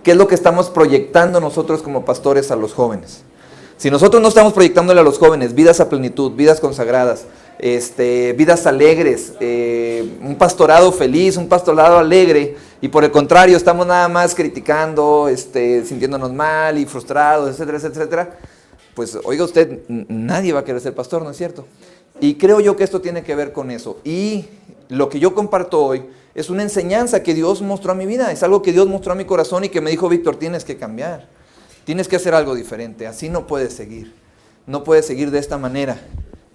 ¿Qué es lo que estamos proyectando nosotros como pastores a los jóvenes? Si nosotros no estamos proyectándole a los jóvenes vidas a plenitud, vidas consagradas, vidas alegres, un pastorado feliz, un pastorado alegre, y por el contrario estamos nada más criticando, sintiéndonos mal y frustrados, etcétera, etcétera, pues oiga usted, nadie va a querer ser pastor, ¿no es cierto? Y creo yo que esto tiene que ver con eso. Y lo que yo comparto hoy es una enseñanza que Dios mostró a mi vida, es algo que Dios mostró a mi corazón y que me dijo: Víctor, tienes que cambiar, tienes que hacer algo diferente, así no puedes seguir, no puedes seguir de esta manera.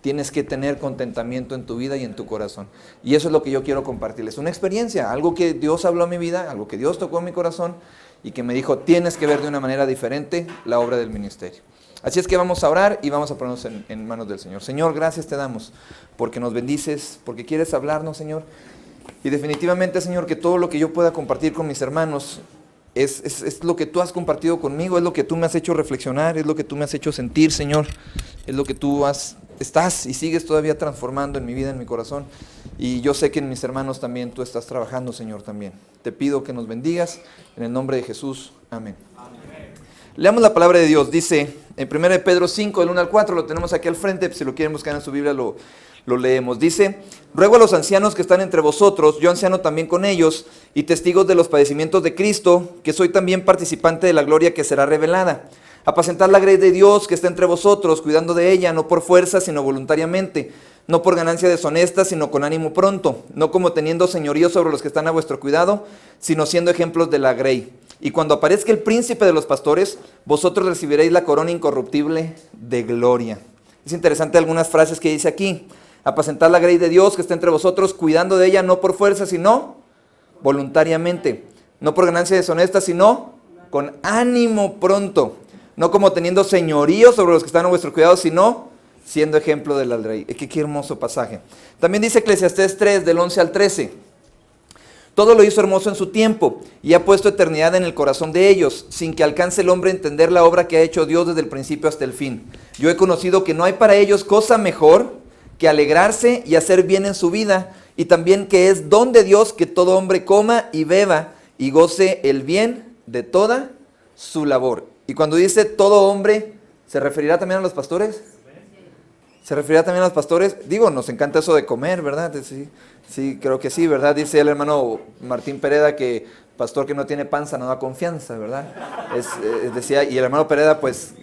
Tienes que tener contentamiento en tu vida y en tu corazón. Y eso es lo que yo quiero compartirles. Una experiencia, algo que Dios habló a mi vida, algo que Dios tocó en mi corazón y que me dijo: tienes que ver de una manera diferente la obra del ministerio. Así es que vamos a orar y vamos a ponernos en manos del Señor. Señor, gracias te damos porque nos bendices, porque quieres hablarnos, Señor. Y definitivamente, Señor, que todo lo que yo pueda compartir con mis hermanos es lo que tú has compartido conmigo, es lo que tú me has hecho reflexionar, es lo que tú me has hecho sentir, Señor. Es lo que tú estás y sigues todavía transformando en mi vida, en mi corazón. Y yo sé que en mis hermanos también tú estás trabajando, Señor, también. Te pido que nos bendigas en el nombre de Jesús. Amén. Leamos la palabra de Dios. Dice en 1 Pedro 5, del 1 al 4, lo tenemos aquí al frente, si lo quieren buscar en su Biblia lo leemos. Dice: ruego a los ancianos que están entre vosotros, yo anciano también con ellos, y testigos de los padecimientos de Cristo, que soy también participante de la gloria que será revelada. Apacentad la grey de Dios que está entre vosotros, cuidando de ella, no por fuerza, sino voluntariamente, no por ganancia deshonesta, sino con ánimo pronto, no como teniendo señorío sobre los que están a vuestro cuidado, sino siendo ejemplos de la grey. Y cuando aparezca el príncipe de los pastores, vosotros recibiréis la corona incorruptible de gloria. Es interesante algunas frases que dice aquí. Apacentad la grey de Dios que está entre vosotros, cuidando de ella, no por fuerza, sino voluntariamente, no por ganancia deshonesta, sino con ánimo pronto, no como teniendo señorío sobre los que están a vuestro cuidado, sino siendo ejemplo de la ley. Qué hermoso pasaje. También dice Eclesiastés 3, del 11 al 13. Todo lo hizo hermoso en su tiempo, y ha puesto eternidad en el corazón de ellos, sin que alcance el hombre a entender la obra que ha hecho Dios desde el principio hasta el fin. Yo he conocido que no hay para ellos cosa mejor que alegrarse y hacer bien en su vida, y también que es don de Dios que todo hombre coma y beba, y goce el bien de toda su labor. Y cuando dice todo hombre, ¿se referirá también a los pastores? ¿Se referirá también a los pastores? Digo, nos encanta eso de comer, ¿verdad? Sí, creo que sí, ¿verdad? Dice el hermano Martín Pereda que pastor que no tiene panza no da confianza, ¿verdad? Decía, y el hermano Pereda pues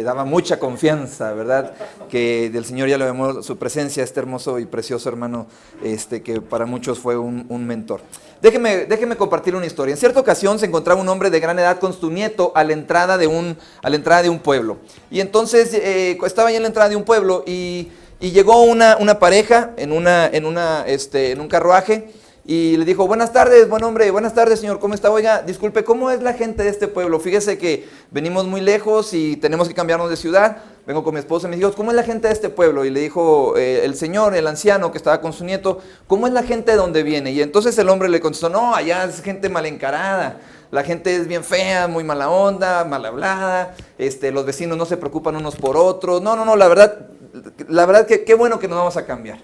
daba mucha confianza, ¿verdad? Que del Señor ya lo vemos su presencia, este hermoso y precioso hermano que para muchos fue un mentor. Déjeme compartir una historia. En cierta ocasión se encontraba un hombre de gran edad con su nieto a la entrada de un pueblo. Y entonces estaba ahí en la entrada de un pueblo y llegó una pareja en un carruaje y le dijo: buenas tardes, buen hombre, buenas tardes, señor, ¿cómo está? Oiga, disculpe, ¿cómo es la gente de este pueblo? Fíjese que venimos muy lejos y tenemos que cambiarnos de ciudad. Vengo con mi esposa y mis hijos. ¿Cómo es la gente de este pueblo? Y le dijo el señor, el anciano que estaba con su nieto: ¿cómo es la gente de donde viene? Y entonces el hombre le contestó: no, allá es gente mal encarada. La gente es bien fea, muy mala onda, mal hablada. Los vecinos no se preocupan unos por otros. No, la verdad que qué bueno que nos vamos a cambiar.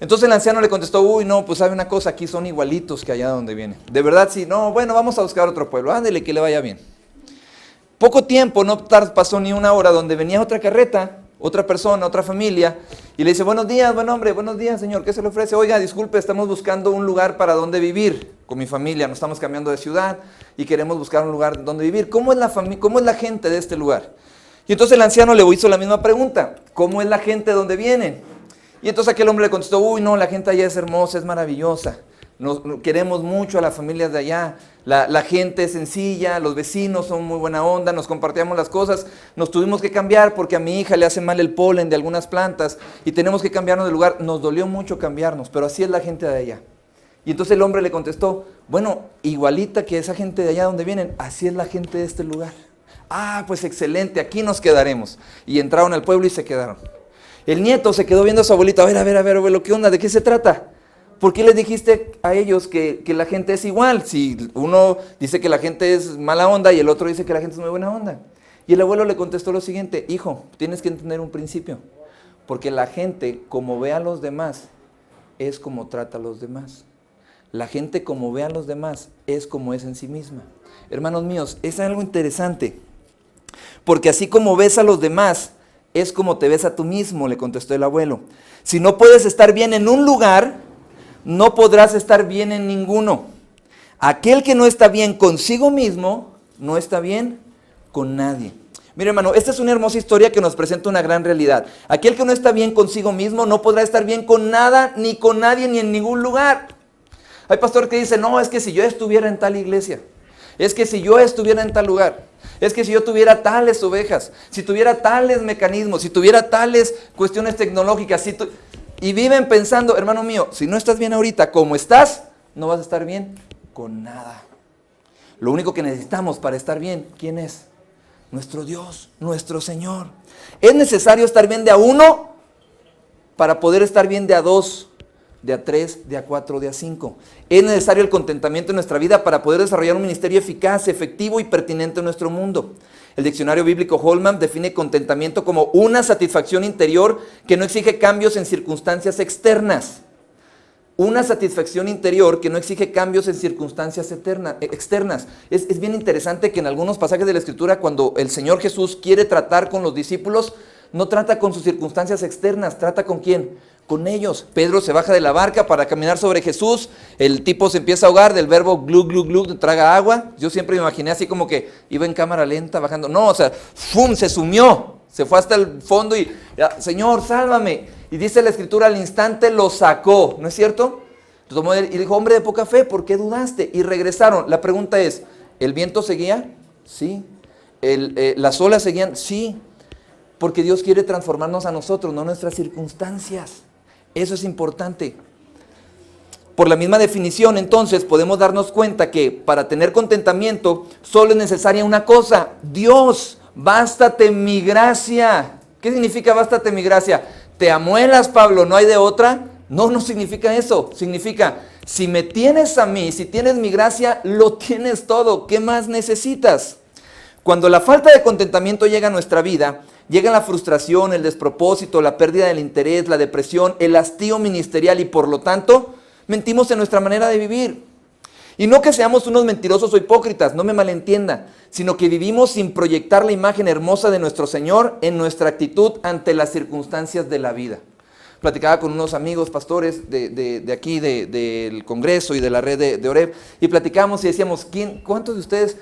Entonces el anciano le contestó: uy, no, pues sabe una cosa, aquí son igualitos que allá donde viene. De verdad, sí, no, bueno, vamos a buscar otro pueblo, ándele, que le vaya bien. Poco tiempo, no pasó ni una hora, donde venía otra carreta, otra persona, otra familia, y le dice: buenos días, buen hombre, buenos días, señor, ¿qué se le ofrece? Oiga, disculpe, estamos buscando un lugar para donde vivir con mi familia, nos estamos cambiando de ciudad y queremos buscar un lugar donde vivir. ¿Cómo es la gente de este lugar? Y entonces el anciano le hizo la misma pregunta: ¿cómo es la gente de donde vienen? Y entonces aquel hombre le contestó: uy, no, la gente allá es hermosa, es maravillosa. Queremos mucho a las familias de allá. La gente es sencilla, los vecinos son muy buena onda, nos compartíamos las cosas. Nos tuvimos que cambiar porque a mi hija le hace mal el polen de algunas plantas y tenemos que cambiarnos de lugar. Nos dolió mucho cambiarnos, pero así es la gente de allá. Y entonces el hombre le contestó: bueno, igualita que esa gente de allá donde vienen, así es la gente de este lugar. Ah, pues excelente, aquí nos quedaremos. Y entraron al pueblo y se quedaron. El nieto se quedó viendo a su abuelita: a ver, abuelo, ¿qué onda? ¿De qué se trata? ¿Por qué les dijiste a ellos que la gente es igual? Si uno dice que la gente es mala onda y el otro dice que la gente es muy buena onda. Y el abuelo le contestó lo siguiente: hijo, tienes que entender un principio. Porque la gente, como ve a los demás, es como trata a los demás. La gente como ve a los demás es como es en sí misma. Hermanos míos, es algo interesante. Porque así como ves a los demás, es como te ves a tú mismo, le contestó el abuelo. Si no puedes estar bien en un lugar, no podrás estar bien en ninguno. Aquel que no está bien consigo mismo, no está bien con nadie. Mira, hermano, esta es una hermosa historia que nos presenta una gran realidad. Aquel que no está bien consigo mismo, no podrá estar bien con nada, ni con nadie, ni en ningún lugar. Hay pastores que dicen, no, es que si yo estuviera en tal iglesia, es que si yo estuviera en tal lugar, es que si yo tuviera tales ovejas, si tuviera tales mecanismos, si tuviera tales cuestiones tecnológicas, y viven pensando, hermano mío, si no estás bien ahorita como estás, no vas a estar bien con nada. Lo único que necesitamos para estar bien, ¿quién es? Nuestro Dios, nuestro Señor. Es necesario estar bien de a uno para poder estar bien de a dos, de a tres, de a cuatro, de a cinco. Es necesario el contentamiento en nuestra vida para poder desarrollar un ministerio eficaz, efectivo y pertinente en nuestro mundo. El diccionario bíblico Holman define contentamiento como una satisfacción interior que no exige cambios en circunstancias externas. Una satisfacción interior que no exige cambios en circunstancias externas. Es bien interesante que en algunos pasajes de la Escritura, cuando el Señor Jesús quiere tratar con los discípulos, no trata con sus circunstancias externas, trata ¿con quién? Con ellos. Pedro se baja de la barca para caminar sobre Jesús, el tipo se empieza a ahogar del verbo glu, glu, glu, traga agua. Yo siempre me imaginé así como que iba en cámara lenta bajando. No, o sea, ¡fum!, se sumió, se fue hasta el fondo y, Señor, sálvame. Y dice la Escritura, al instante lo sacó, ¿no es cierto? Lo tomó y dijo, hombre de poca fe, ¿por qué dudaste? Y regresaron. La pregunta es, ¿el viento seguía? Sí. ¿Las olas seguían? Sí. Porque Dios quiere transformarnos a nosotros, no nuestras circunstancias. Eso es importante. Por la misma definición, entonces, podemos darnos cuenta que para tener contentamiento solo es necesaria una cosa: Dios, bástate mi gracia. ¿Qué significa bástate mi gracia? ¿Te amuelas, Pablo? ¿No hay de otra? No, no significa eso. Significa, si me tienes a mí, si tienes mi gracia, lo tienes todo. ¿Qué más necesitas? Cuando la falta de contentamiento llega a nuestra vida, llega la frustración, el despropósito, la pérdida del interés, la depresión, el hastío ministerial y por lo tanto, mentimos en nuestra manera de vivir. Y no que seamos unos mentirosos o hipócritas, no me malentienda, sino que vivimos sin proyectar la imagen hermosa de nuestro Señor en nuestra actitud ante las circunstancias de la vida. Platicaba con unos amigos pastores de aquí, del Congreso y de la red de Oreb, y platicábamos y decíamos, ¿cuántos de ustedes,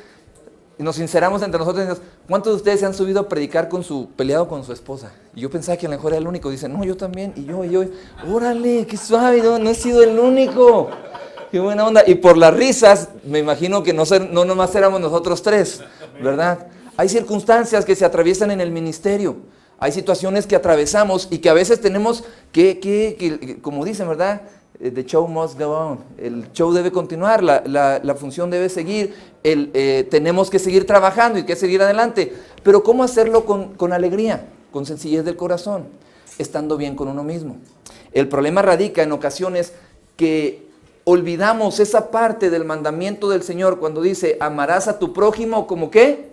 y nos sinceramos entre nosotros, y decimos, ¿cuántos de ustedes se han subido a predicar peleado con su esposa? Y yo pensaba que a lo mejor era el único. Dicen, no, yo también, y yo, órale, qué suave, no he sido el único. Qué buena onda. Y por las risas, me imagino que no nomás éramos nosotros tres, ¿verdad? Hay circunstancias que se atraviesan en el ministerio. Hay situaciones que atravesamos y que a veces tenemos que como dicen, ¿verdad? The show must go on. El show debe continuar, la función debe seguir. Tenemos que seguir trabajando y que seguir adelante. Pero ¿cómo hacerlo con alegría, con sencillez del corazón? Estando bien con uno mismo. El problema radica en ocasiones que olvidamos esa parte del mandamiento del Señor cuando dice, amarás a tu prójimo como ¿qué?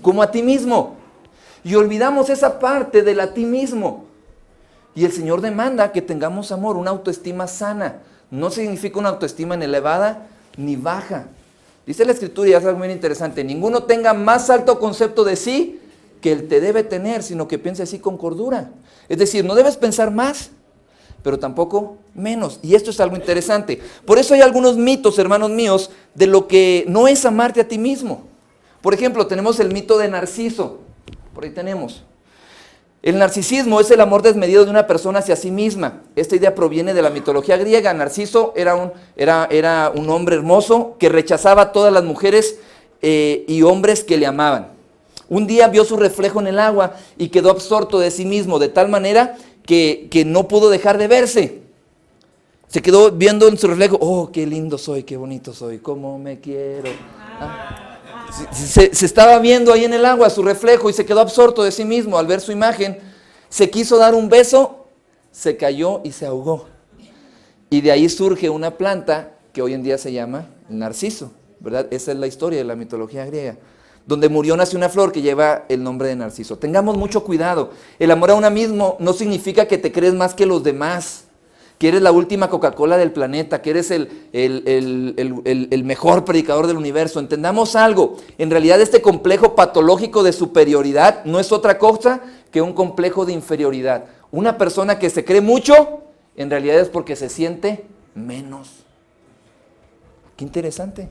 Como a ti mismo. Y olvidamos esa parte del a ti mismo. Y el Señor demanda que tengamos amor, una autoestima sana. No significa una autoestima ni elevada ni baja. Dice la Escritura, y es algo muy interesante, ninguno tenga más alto concepto de sí que él te debe tener, sino que piense así con cordura. Es decir, no debes pensar más, pero tampoco menos. Y esto es algo interesante. Por eso hay algunos mitos, hermanos míos, de lo que no es amarte a ti mismo. Por ejemplo, tenemos el mito de Narciso. Por ahí tenemos. El narcisismo es el amor desmedido de una persona hacia sí misma. Esta idea proviene de la mitología griega. Narciso era un hombre hermoso que rechazaba a todas las mujeres y hombres que le amaban. Un día vio su reflejo en el agua y quedó absorto de sí mismo, de tal manera que no pudo dejar de verse. Se quedó viendo en su reflejo, oh, qué lindo soy, qué bonito soy, cómo me quiero. Se estaba viendo ahí en el agua su reflejo y se quedó absorto de sí mismo. Al ver su imagen, se quiso dar un beso, se cayó y se ahogó. Y de ahí surge una planta que hoy en día se llama el narciso, ¿verdad? Esa es la historia de la mitología griega. Donde murió nació una flor que lleva el nombre de Narciso. Tengamos mucho cuidado. El amor a uno mismo no significa que te crees más que los demás, que eres la última Coca-Cola del planeta, que eres el mejor predicador del universo. Entendamos algo, en realidad este complejo patológico de superioridad no es otra cosa que un complejo de inferioridad. Una persona que se cree mucho, en realidad es porque se siente menos. Qué interesante.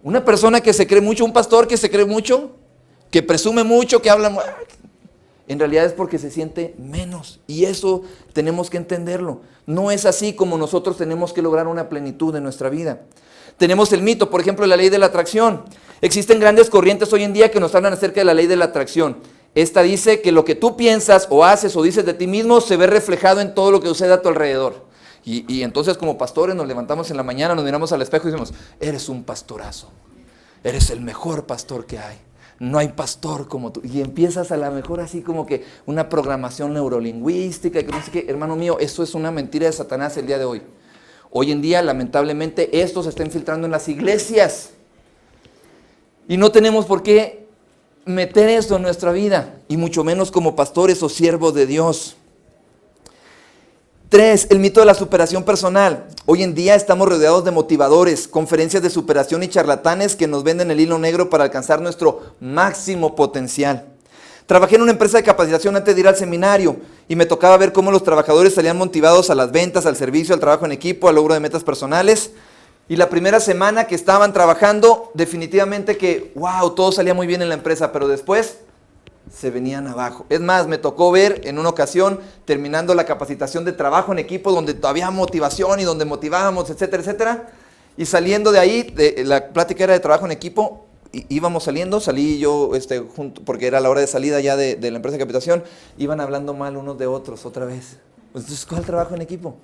Una persona que se cree mucho, un pastor que se cree mucho, que presume mucho, que habla, en realidad es porque se siente menos. Y eso tenemos que entenderlo. No es así como nosotros tenemos que lograr una plenitud en nuestra vida. Tenemos el mito, por ejemplo, de la ley de la atracción. Existen grandes corrientes hoy en día que nos hablan acerca de la ley de la atracción. Esta dice que lo que tú piensas o haces o dices de ti mismo se ve reflejado en todo lo que sucede a tu alrededor. Y entonces como pastores nos levantamos en la mañana, nos miramos al espejo y decimos, eres un pastorazo, eres el mejor pastor que hay. No hay pastor como tú. Y empiezas a lo mejor así como que una programación neurolingüística, y que no sé qué. Hermano mío, eso es una mentira de Satanás el día de hoy. Hoy en día, lamentablemente, esto se está infiltrando en las iglesias. Y no tenemos por qué meter eso en nuestra vida, y mucho menos como pastores o siervos de Dios. 3, el mito de la superación personal. Hoy en día estamos rodeados de motivadores, conferencias de superación y charlatanes que nos venden el hilo negro para alcanzar nuestro máximo potencial. Trabajé en una empresa de capacitación antes de ir al seminario y me tocaba ver cómo los trabajadores salían motivados a las ventas, al servicio, al trabajo en equipo, al logro de metas personales. Y la primera semana que estaban trabajando, definitivamente que, wow, todo salía muy bien en la empresa, pero después se venían abajo. Es más, me tocó ver en una ocasión, terminando la capacitación de trabajo en equipo, donde había motivación y donde motivábamos, etcétera, etcétera. Y saliendo de ahí, la plática era de trabajo en equipo, íbamos saliendo, salí yo junto, porque era la hora de salida ya de la empresa de capacitación, iban hablando mal unos de otros otra vez. Entonces, ¿cuál trabajo en equipo?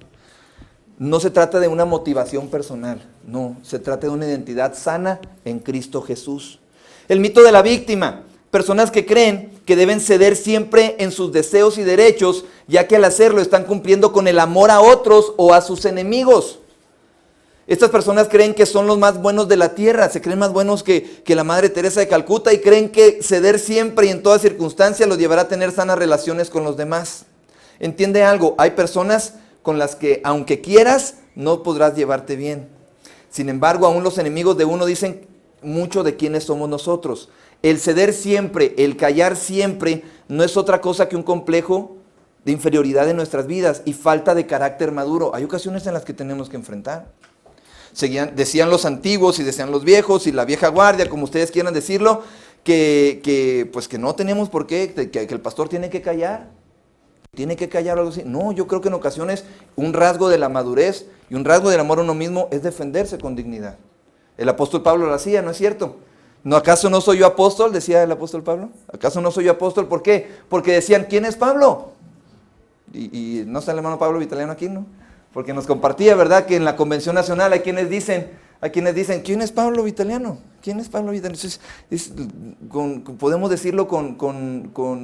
No se trata de una motivación personal, no, se trata de una identidad sana en Cristo Jesús. El mito de la víctima. Personas que creen que deben ceder siempre en sus deseos y derechos, ya que al hacerlo están cumpliendo con el amor a otros o a sus enemigos. Estas personas creen que son los más buenos de la tierra, se creen más buenos que la Madre Teresa de Calcuta y creen que ceder siempre y en todas circunstancias los llevará a tener sanas relaciones con los demás. Entiende algo, hay personas con las que aunque quieras, no podrás llevarte bien. Sin embargo, aún los enemigos de uno dicen mucho de quiénes somos nosotros. El ceder siempre, el callar siempre, no es otra cosa que un complejo de inferioridad en nuestras vidas y falta de carácter maduro. Hay ocasiones en las que tenemos que enfrentar. Decían los antiguos y decían los viejos y la vieja guardia, como ustedes quieran decirlo, que no tenemos por qué, que el pastor tiene que callar o algo así. No, yo creo que en ocasiones un rasgo de la madurez y un rasgo del amor a uno mismo es defenderse con dignidad. El apóstol Pablo lo hacía, ¿no es cierto? ¿No, acaso no soy yo apóstol? Decía el apóstol Pablo. ¿Acaso no soy yo apóstol? ¿Por qué? Porque decían, ¿quién es Pablo? Y no está el hermano Pablo Vitaliano aquí, ¿no? Porque nos compartía, ¿verdad? Que en la Convención Nacional hay quienes dicen, ¿quién es Pablo Vitaliano? ¿Quién es Pablo Vitaliano? Entonces, podemos decirlo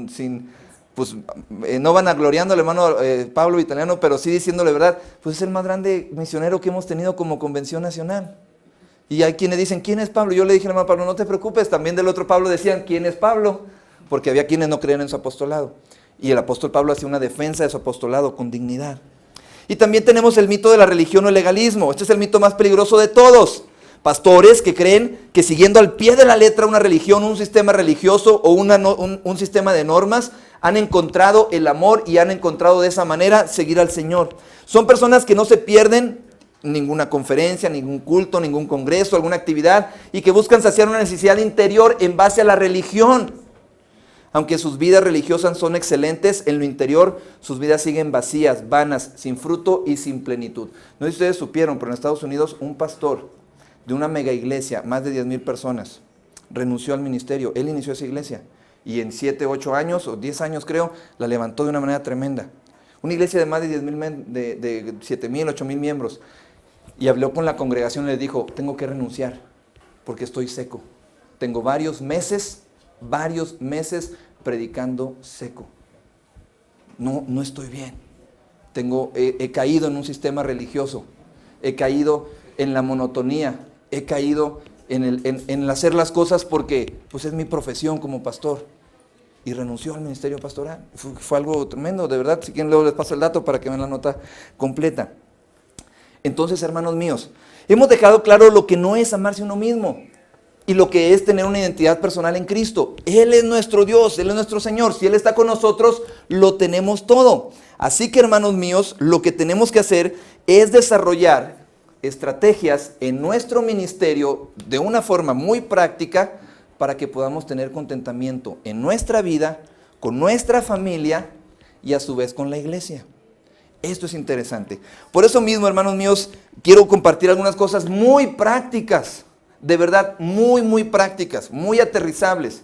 sin, pues, no vanagloriando al hermano Pablo Vitaliano, pero sí diciéndole, ¿verdad? Pues es el más grande misionero que hemos tenido como Convención Nacional. Y hay quienes dicen, ¿quién es Pablo? Yo le dije al hermano Pablo, no te preocupes. También del otro Pablo decían, ¿quién es Pablo? Porque había quienes no creían en su apostolado. Y el apóstol Pablo hacía una defensa de su apostolado con dignidad. Y también tenemos el mito de la religión o el legalismo. Este es el mito más peligroso de todos. Pastores que creen que siguiendo al pie de la letra una religión, un sistema religioso o un sistema de normas, han encontrado el amor y han encontrado de esa manera seguir al Señor. Son personas que no se pierden ninguna conferencia, ningún culto, ningún congreso, alguna actividad, y que buscan saciar una necesidad interior en base a la religión. Aunque sus vidas religiosas son excelentes, en lo interior sus vidas siguen vacías, vanas, sin fruto y sin plenitud. No sé si ustedes supieron, pero en Estados Unidos un pastor de una mega iglesia, más de 10,000 personas, renunció al ministerio. Él inició esa iglesia y en 7, 8 años o 10 años creo, la levantó de una manera tremenda. Una iglesia de más de 10,000, de 7,000, 8,000 miembros. Y habló con la congregación y les dijo, tengo que renunciar porque estoy seco. Tengo varios meses predicando seco. No estoy bien. He caído en un sistema religioso. He caído en la monotonía. He caído en hacer las cosas porque pues es mi profesión como pastor. y renunció al ministerio pastoral. Fue algo tremendo, de verdad. Si quieren luego les paso el dato para que vean la nota completa. Entonces, hermanos míos, hemos dejado claro lo que no es amarse a uno mismo y lo que es tener una identidad personal en Cristo. Él es nuestro Dios, Él es nuestro Señor. Si Él está con nosotros, lo tenemos todo. Así que, hermanos míos, lo que tenemos que hacer es desarrollar estrategias en nuestro ministerio de una forma muy práctica para que podamos tener contentamiento en nuestra vida, con nuestra familia y a su vez con la iglesia. Esto es interesante. Por eso mismo, hermanos míos, quiero compartir algunas cosas muy prácticas, de verdad, muy prácticas, muy aterrizables,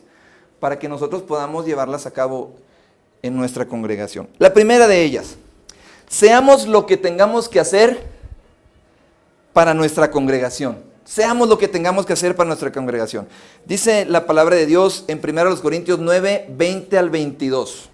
para que nosotros podamos llevarlas a cabo en nuestra congregación. La primera de ellas, seamos lo que tengamos que hacer para nuestra congregación. Seamos lo que tengamos que hacer para nuestra congregación. Dice la palabra de Dios en 1 Corintios 9, 20 al 22.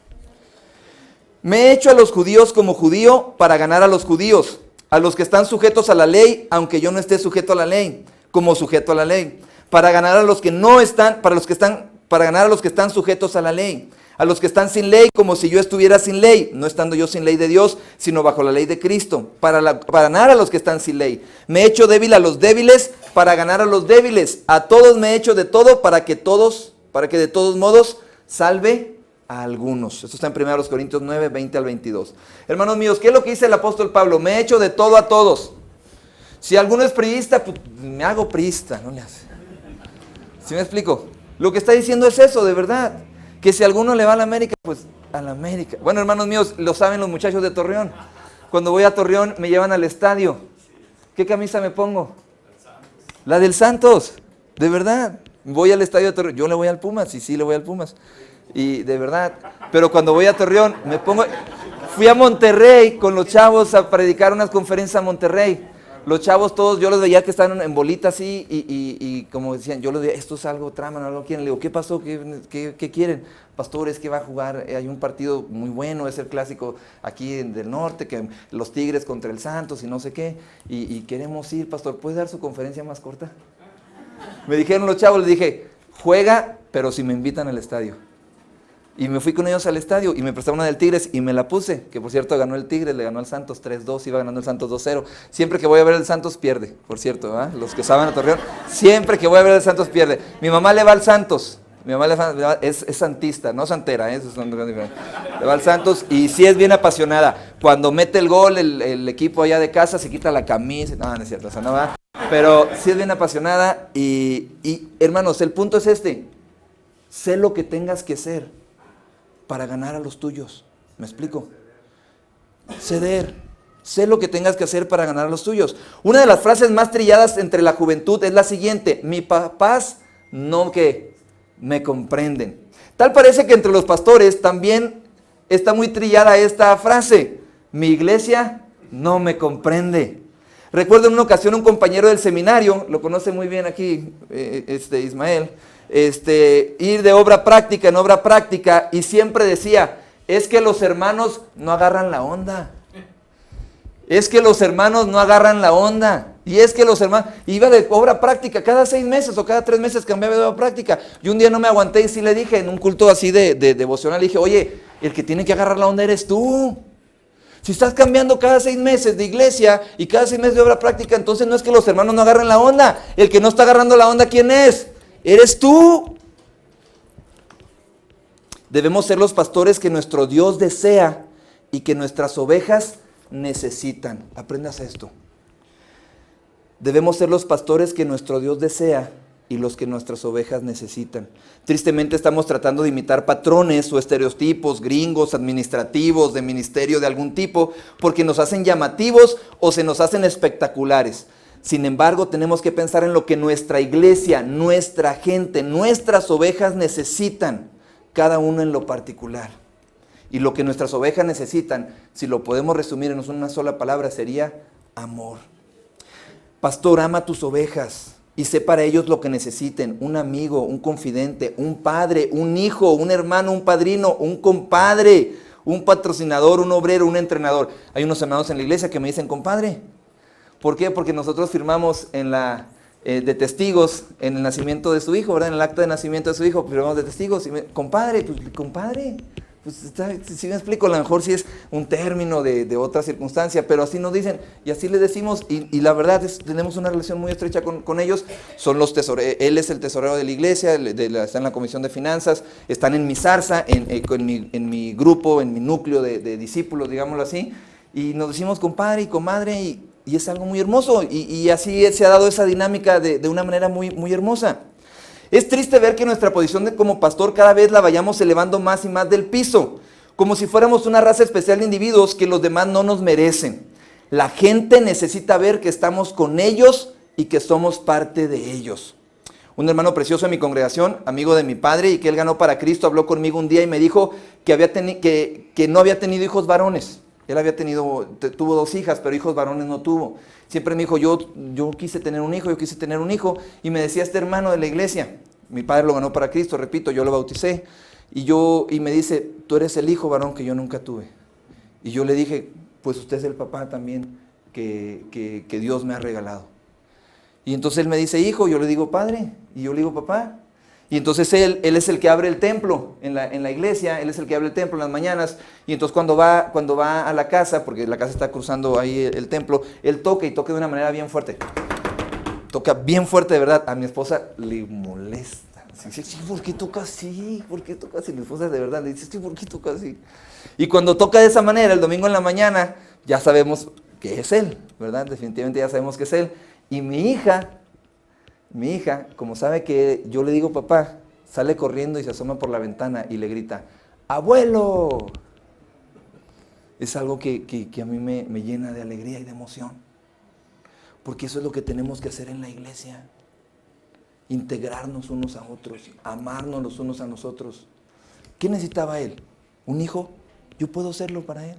Me he hecho a los judíos como judío para ganar a los judíos, a los que están sujetos a la ley, aunque yo no esté sujeto a la ley, como sujeto a la ley, para ganar a los que no están, para ganar a los que están sujetos a la ley, a los que están sin ley, como si yo estuviera sin ley, no estando yo sin ley de Dios, sino bajo la ley de Cristo, para ganar a los que están sin ley. Me he hecho débil a los débiles, para ganar a los débiles. A todos me he hecho de todo, para que de todos modos salve a algunos. Esto está en 1 Corintios 9, 20 al 22. Hermanos míos, ¿qué es lo que dice el apóstol Pablo? Me he hecho de todo a todos. Si alguno es priista, pues me hago priista, no le hace. ¿Sí me explico? Lo que está diciendo es eso, de verdad. Que si alguno le va a la América, pues a la América. Bueno, hermanos míos, lo saben los muchachos de Torreón. Cuando voy a Torreón me llevan al estadio. ¿Qué camisa me pongo? La del Santos, de verdad. Voy al estadio de Torreón. Yo le voy al Pumas, y sí le voy al Pumas. Y de verdad. Pero cuando voy a Torreón me pongo... Fui a Monterrey con los chavos a predicar unas conferencias a Monterrey. Los chavos todos, yo los veía que estaban en bolita así y como decían, yo los veía, esto es algo, traman, algo quieren. Le digo, ¿qué pasó? ¿Qué quieren? Pastor, es que va a jugar, hay un partido muy bueno, es el clásico aquí del norte, que los Tigres contra el Santos y no sé qué, y queremos ir, pastor, ¿puedes dar su conferencia más corta? Me dijeron los chavos, les dije, juega, pero si me invitan al estadio. Y me fui con ellos al estadio y me prestaron una del Tigres y me la puse, que por cierto ganó el Tigres, le ganó al Santos 3-2, iba ganando el Santos 2-0. Siempre que voy a ver el Santos pierde, por cierto, ¿verdad? Los que saben a Torreón, siempre que voy a ver el Santos pierde. Mi mamá le va al Santos, mi mamá es santista, no santera, eso es diferente. Le va al Santos y sí es bien apasionada. Cuando mete el gol el equipo allá de casa se quita la camisa, no es cierto, eso no va. Pero sí es bien apasionada y hermanos, el punto es este, sé lo que tengas que ser para ganar a los tuyos. ¿Me explico? Ceder. Sé lo que tengas que hacer para ganar a los tuyos. Una de las frases más trilladas entre la juventud es la siguiente: mis papás no que me comprenden. Tal parece que entre los pastores también está muy trillada esta frase: mi iglesia no me comprende. Recuerdo en una ocasión un compañero del seminario, lo conoce muy bien aquí, Ismael, ir de obra práctica en obra práctica y siempre decía, es que los hermanos no agarran la onda. Es que los hermanos no agarran la onda. Y es que los hermanos, iba de obra práctica, cada 6 meses o cada 3 meses cambiaba de obra práctica. Y un día no me aguanté y sí le dije, en un culto así de devocional, le dije, oye, el que tiene que agarrar la onda eres tú. Si estás cambiando cada 6 meses de iglesia y cada 6 meses de obra práctica, entonces no es que los hermanos no agarren la onda. El que no está agarrando la onda, ¿quién es? Eres tú. Debemos ser los pastores que nuestro Dios desea y que nuestras ovejas necesitan. Aprendas esto. Debemos ser los pastores que nuestro Dios desea y los que nuestras ovejas necesitan. Tristemente estamos tratando de imitar patrones o estereotipos gringos, administrativos, de ministerio de algún tipo, porque nos hacen llamativos o se nos hacen espectaculares. Sin embargo, tenemos que pensar en lo que nuestra iglesia, nuestra gente, nuestras ovejas necesitan, cada uno en lo particular. Y lo que nuestras ovejas necesitan, si lo podemos resumir en una sola palabra, sería amor. Pastor, ama a tus ovejas y sé para ellos lo que necesiten: un amigo, un confidente, un padre, un hijo, un hermano, un padrino, un compadre, un patrocinador, un obrero, un entrenador. Hay unos hermanos en la iglesia que me dicen compadre. ¿Por qué? Porque nosotros firmamos en de testigos en el nacimiento de su hijo, ¿verdad? En el acta de nacimiento de su hijo, firmamos de testigos. Y compadre, pues si me explico, a lo mejor sí es un término de otra circunstancia, pero así nos dicen y así les decimos. Y la verdad tenemos una relación muy estrecha con ellos. Son los tesoreros, él es el tesorero de la iglesia, está en la comisión de finanzas, están en mi zarza, en mi grupo, en mi núcleo de discípulos, digámoslo así. Y nos decimos compadre y comadre y es algo muy hermoso. Y así se ha dado esa dinámica de una manera muy, muy hermosa. Es triste ver que nuestra posición como pastor cada vez la vayamos elevando más y más del piso, como si fuéramos una raza especial de individuos que los demás no nos merecen. La gente necesita ver que estamos con ellos y que somos parte de ellos. Un hermano precioso de mi congregación, amigo de mi padre y que él ganó para Cristo, habló conmigo un día y me dijo que no había tenido hijos varones. Él tuvo 2 hijas, pero hijos varones no tuvo. Siempre me dijo, yo quise tener un hijo, y me decía este hermano de la iglesia, mi padre lo ganó para Cristo, repito, yo lo bauticé, y me dice, tú eres el hijo varón que yo nunca tuve. Y yo le dije, pues usted es el papá también que Dios me ha regalado. Y entonces él me dice, hijo, yo le digo, padre, y yo le digo, papá. Y entonces él es el que abre el templo en la iglesia, él es el que abre el templo en las mañanas, y entonces cuando va a la casa, porque la casa está cruzando ahí el templo, él toca de una manera bien fuerte. Toca bien fuerte, de verdad. A mi esposa le molesta. Dice, sí, ¿por qué toca así? ¿Por qué toca así? Mi esposa de verdad le dice, sí, ¿por qué toca así? Y cuando toca de esa manera, el domingo en la mañana, ya sabemos que es él, ¿verdad? Definitivamente ya sabemos que es él. Y mi hija, como sabe que yo le digo papá, sale corriendo y se asoma por la ventana y le grita, ¡abuelo! Es algo que a mí me llena de alegría y de emoción. Porque eso es lo que tenemos que hacer en la iglesia. Integrarnos unos a otros, amarnos los unos a nosotros. ¿Qué necesitaba él? ¿Un hijo? Yo puedo serlo para él.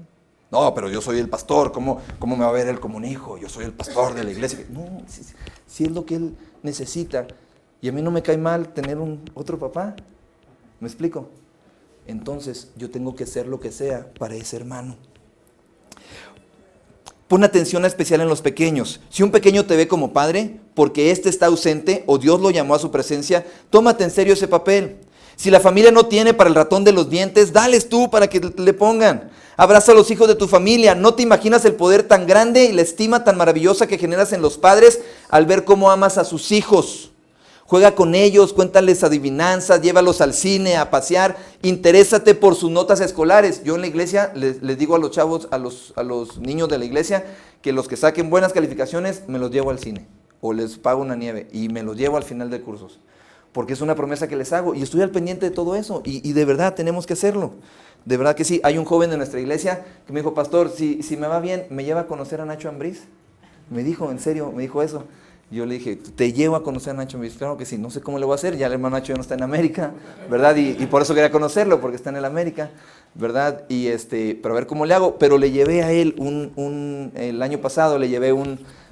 No, pero yo soy el pastor, ¿cómo me va a ver él como un hijo? Yo soy el pastor de la iglesia. No, si es lo que él necesita. Y a mí no me cae mal tener otro papá. ¿Me explico? Entonces yo tengo que ser lo que sea para ese hermano. Pon atención especial en los pequeños. Si un pequeño te ve como padre, porque éste está ausente o Dios lo llamó a su presencia, tómate en serio ese papel. Si la familia no tiene para el ratón de los dientes, dales tú para que le pongan. Abraza a los hijos de tu familia. No te imaginas el poder tan grande y la estima tan maravillosa que generas en los padres al ver cómo amas a sus hijos. Juega con ellos, cuéntales adivinanzas, llévalos al cine, a pasear, interésate por sus notas escolares. Yo en la iglesia les digo a los chavos, a los niños de la iglesia, que los que saquen buenas calificaciones me los llevo al cine o les pago una nieve y me los llevo al final de cursos. Porque es una promesa que les hago y estoy al pendiente de todo eso y de verdad tenemos que hacerlo. De verdad que sí. Hay un joven de nuestra iglesia que me dijo, pastor, si me va bien, ¿me lleva a conocer a Nacho Ambriz? Me dijo, en serio, me dijo eso. Yo le dije, ¿te llevo a conocer a Nacho Ambriz? Claro que sí, no sé cómo le voy a hacer, ya el hermano Nacho ya no está en América, ¿verdad? Y por eso quería conocerlo, porque está en el América, ¿verdad? Pero a ver cómo le hago. Pero le llevé a él el año pasado, le llevé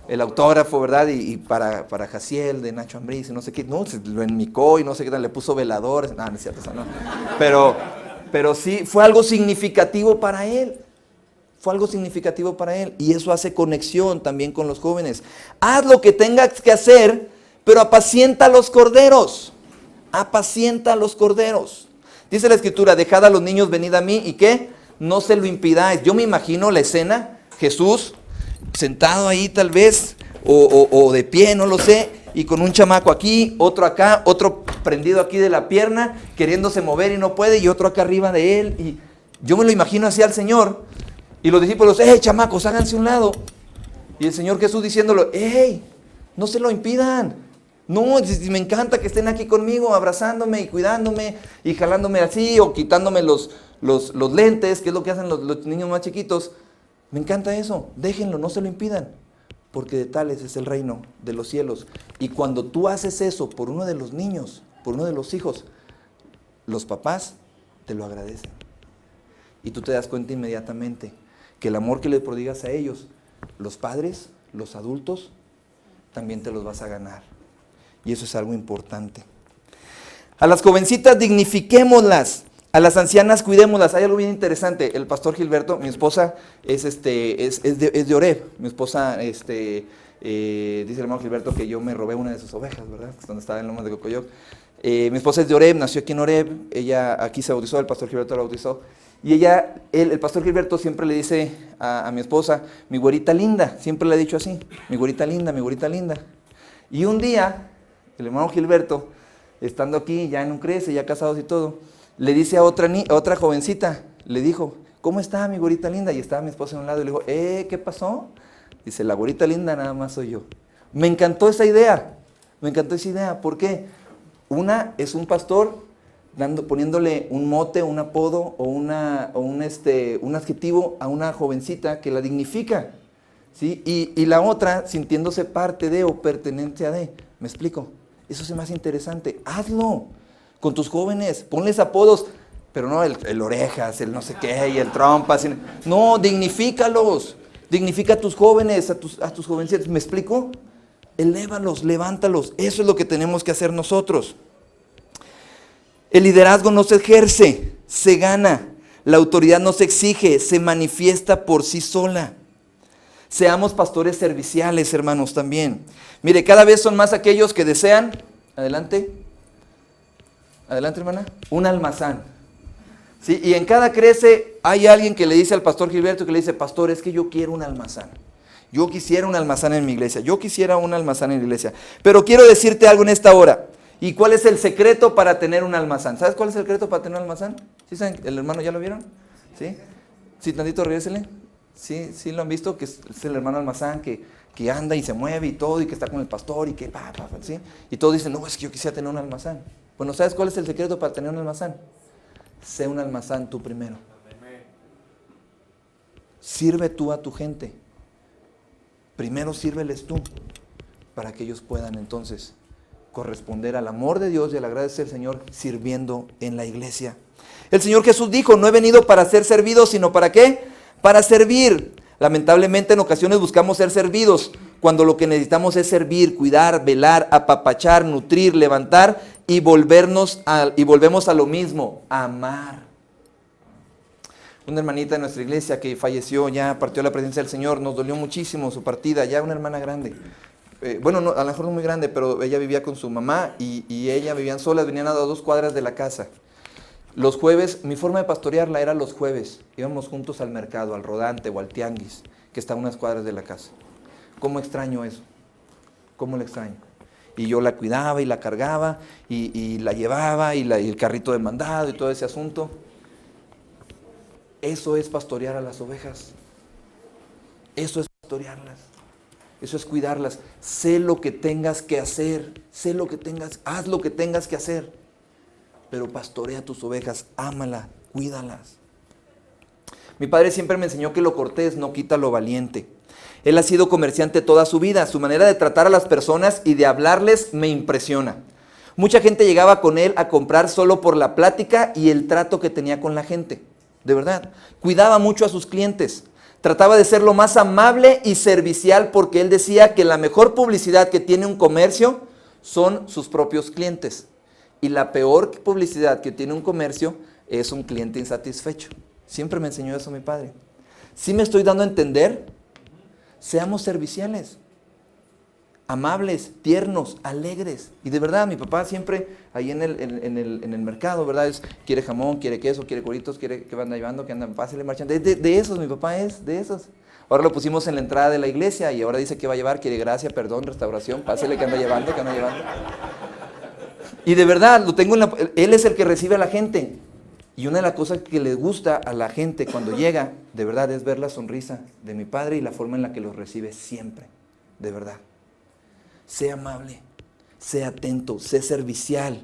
el autógrafo, ¿verdad? Y para Jaciel de Nacho Ambriz y no sé qué, no, se lo enmicó y no sé qué tal, le puso veladores, no es cierto, no. Pero sí, fue algo significativo para él. Fue algo significativo para él y eso hace conexión también con los jóvenes. Haz lo que tengas que hacer, pero apacienta a los corderos. Apacienta a los corderos. Dice la escritura, dejad a los niños, venid a mí y ¿qué? No se lo impidáis. Yo me imagino la escena, Jesús sentado ahí tal vez o de pie, no lo sé, y con un chamaco aquí, otro acá, otro prendido aquí de la pierna, queriéndose mover y no puede, y otro acá arriba de él. Y yo me lo imagino así al Señor. Y los discípulos, chamacos, háganse a un lado. Y el Señor Jesús diciéndolo, no se lo impidan. No, me encanta que estén aquí conmigo, abrazándome y cuidándome y jalándome así o quitándome los lentes, que es lo que hacen los niños más chiquitos. Me encanta eso, déjenlo, no se lo impidan. Porque de tales es el reino de los cielos. Y cuando tú haces eso por uno de los niños, por uno de los hijos, los papás te lo agradecen. Y tú te das cuenta inmediatamente que el amor que le prodigas a ellos, los padres, los adultos, también te los vas a ganar. Y eso es algo importante. A las jovencitas dignifiquémoslas, a las ancianas cuidémoslas. Hay algo bien interesante. El pastor Gilberto, mi esposa, es de Oreb. Mi esposa Dice el hermano Gilberto que yo me robé una de sus ovejas, ¿verdad? Donde estaba en Lomas de Cocoyoc. Mi esposa es de Oreb, nació aquí en Oreb. Ella aquí se bautizó, el pastor Gilberto la bautizó. Y el pastor Gilberto siempre le dice a mi esposa, mi güerita linda, siempre le ha dicho así, mi güerita linda, mi güerita linda. Y un día, el hermano Gilberto, estando aquí, ya en un crece, ya casados y todo, le dice a otra jovencita, le dijo, ¿cómo está mi güerita linda? Y estaba mi esposa en un lado y le dijo, ¿qué pasó? Dice, la güerita linda nada más soy yo. Me encantó esa idea, ¿por qué? Una es un pastor poniéndole un mote, un apodo o un adjetivo a una jovencita que la dignifica, ¿sí? Y la otra sintiéndose parte de o pertenencia de. ¿Me explico? Eso es más interesante. Hazlo con tus jóvenes, ponles apodos, pero no el orejas, el no sé qué y el trompas. No, dignifícalos. Dignifica a tus jóvenes, a tus jovencitas. ¿Me explico? Elévalos, levántalos. Eso es lo que tenemos que hacer nosotros. El liderazgo no se ejerce, se gana. La autoridad no se exige, se manifiesta por sí sola. Seamos pastores serviciales, hermanos, también. Mire, cada vez son más aquellos que desean, adelante, hermana, un almazán. ¿Sí? Y en cada crece hay alguien que le dice al pastor Gilberto, que le dice, pastor, es que yo quiero un almazán. Yo quisiera un almazán en mi iglesia, Pero quiero decirte algo en esta hora. ¿Y cuál es el secreto para tener un almazán? ¿Sabes cuál es el secreto para tener un almazán? ¿Sí saben? ¿El hermano ya lo vieron? ¿Sí? Sí, tantito regrésele. Sí lo han visto, que es el hermano almazán que anda y se mueve y todo, y que está con el pastor y que ¿sí? Y todos dicen, no, es que yo quisiera tener un almazán. Bueno, ¿sabes cuál es el secreto para tener un almazán? Sé un almazán tú primero. Sirve tú a tu gente. Primero sírveles tú, para que ellos puedan entonces corresponder al amor de Dios y al agradecer al Señor sirviendo en la iglesia. El Señor Jesús dijo, no he venido para ser servido, sino ¿para qué? Para servir. Lamentablemente en ocasiones buscamos ser servidos, cuando lo que necesitamos es servir, cuidar, velar, apapachar, nutrir, levantar y volvemos a lo mismo, amar. Una hermanita de nuestra iglesia que falleció, ya partió a la presencia del Señor, nos dolió muchísimo su partida, ya una hermana grande. Bueno, no, a lo mejor no muy grande, pero ella vivía con su mamá y ella vivían solas, venían a 2 cuadras de la casa. Los jueves, mi forma de pastorearla era los jueves, íbamos juntos al mercado, al rodante o al tianguis, que está a unas cuadras de la casa. ¿Cómo extraño eso? ¿Cómo lo extraño? Y yo la cuidaba y la cargaba y la llevaba y el carrito de mandado y todo ese asunto. Eso es pastorear a las ovejas. Eso es pastorearlas. Eso es cuidarlas. Sé lo que tengas que hacer. Haz lo que tengas que hacer. Pero pastorea tus ovejas, ámalas, cuídalas. Mi padre siempre me enseñó que lo cortés no quita lo valiente. Él ha sido comerciante toda su vida. Su manera de tratar a las personas y de hablarles me impresiona. Mucha gente llegaba con él a comprar solo por la plática y el trato que tenía con la gente. De verdad. Cuidaba mucho a sus clientes. Trataba de ser lo más amable y servicial porque él decía que la mejor publicidad que tiene un comercio son sus propios clientes. Y la peor publicidad que tiene un comercio es un cliente insatisfecho. Siempre me enseñó eso mi padre. ¿Sí me estoy dando a entender? Seamos serviciales, amables, tiernos, alegres. Y de verdad, mi papá siempre ahí en el mercado, ¿verdad? Quiere jamón, quiere queso, quiere cueritos, quiere que anda llevando, que andan fácil, marchando. De esos, mi papá es de esos. Ahora lo pusimos en la entrada de la iglesia y ahora dice que va a llevar, quiere gracia, perdón, restauración, pásele que anda llevando, Y de verdad, él es el que recibe a la gente. Y una de las cosas que le gusta a la gente cuando llega, de verdad, es ver la sonrisa de mi padre y la forma en la que los recibe siempre, de verdad. Sé amable, sé atento, sé servicial,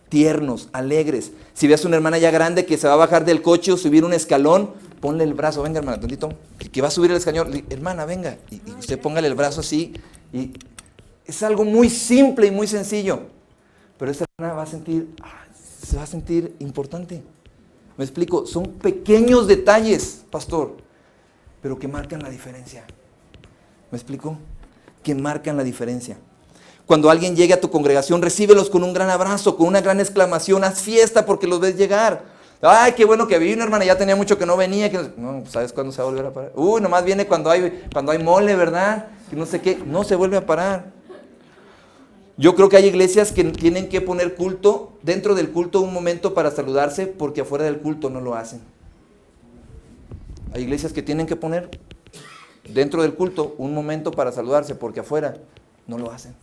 tiernos, alegres. Si ves a una hermana ya grande que se va a bajar del coche o subir un escalón, ponle el brazo, venga hermana, tantito, que va a subir el escalón, hermana, venga, y usted póngale el brazo así. Y es algo muy simple y muy sencillo, pero esa hermana se va a sentir importante. Me explico, son pequeños detalles, pastor, pero que marcan la diferencia. ¿Me explico? Que marcan la diferencia. Cuando alguien llegue a tu congregación, recíbelos con un gran abrazo, con una gran exclamación, haz fiesta porque los ves llegar. Ay, qué bueno que vino, hermana, ya tenía mucho que no venía. No, ¿sabes cuándo se va a volver a parar? Nomás viene cuando hay mole, ¿verdad? que no sé qué, no se vuelve a parar. Yo creo que hay iglesias que tienen que poner culto, dentro del culto un momento para saludarse, porque afuera del culto no lo hacen. Hay iglesias que tienen que poner dentro del culto un momento para saludarse, porque afuera no lo hacen.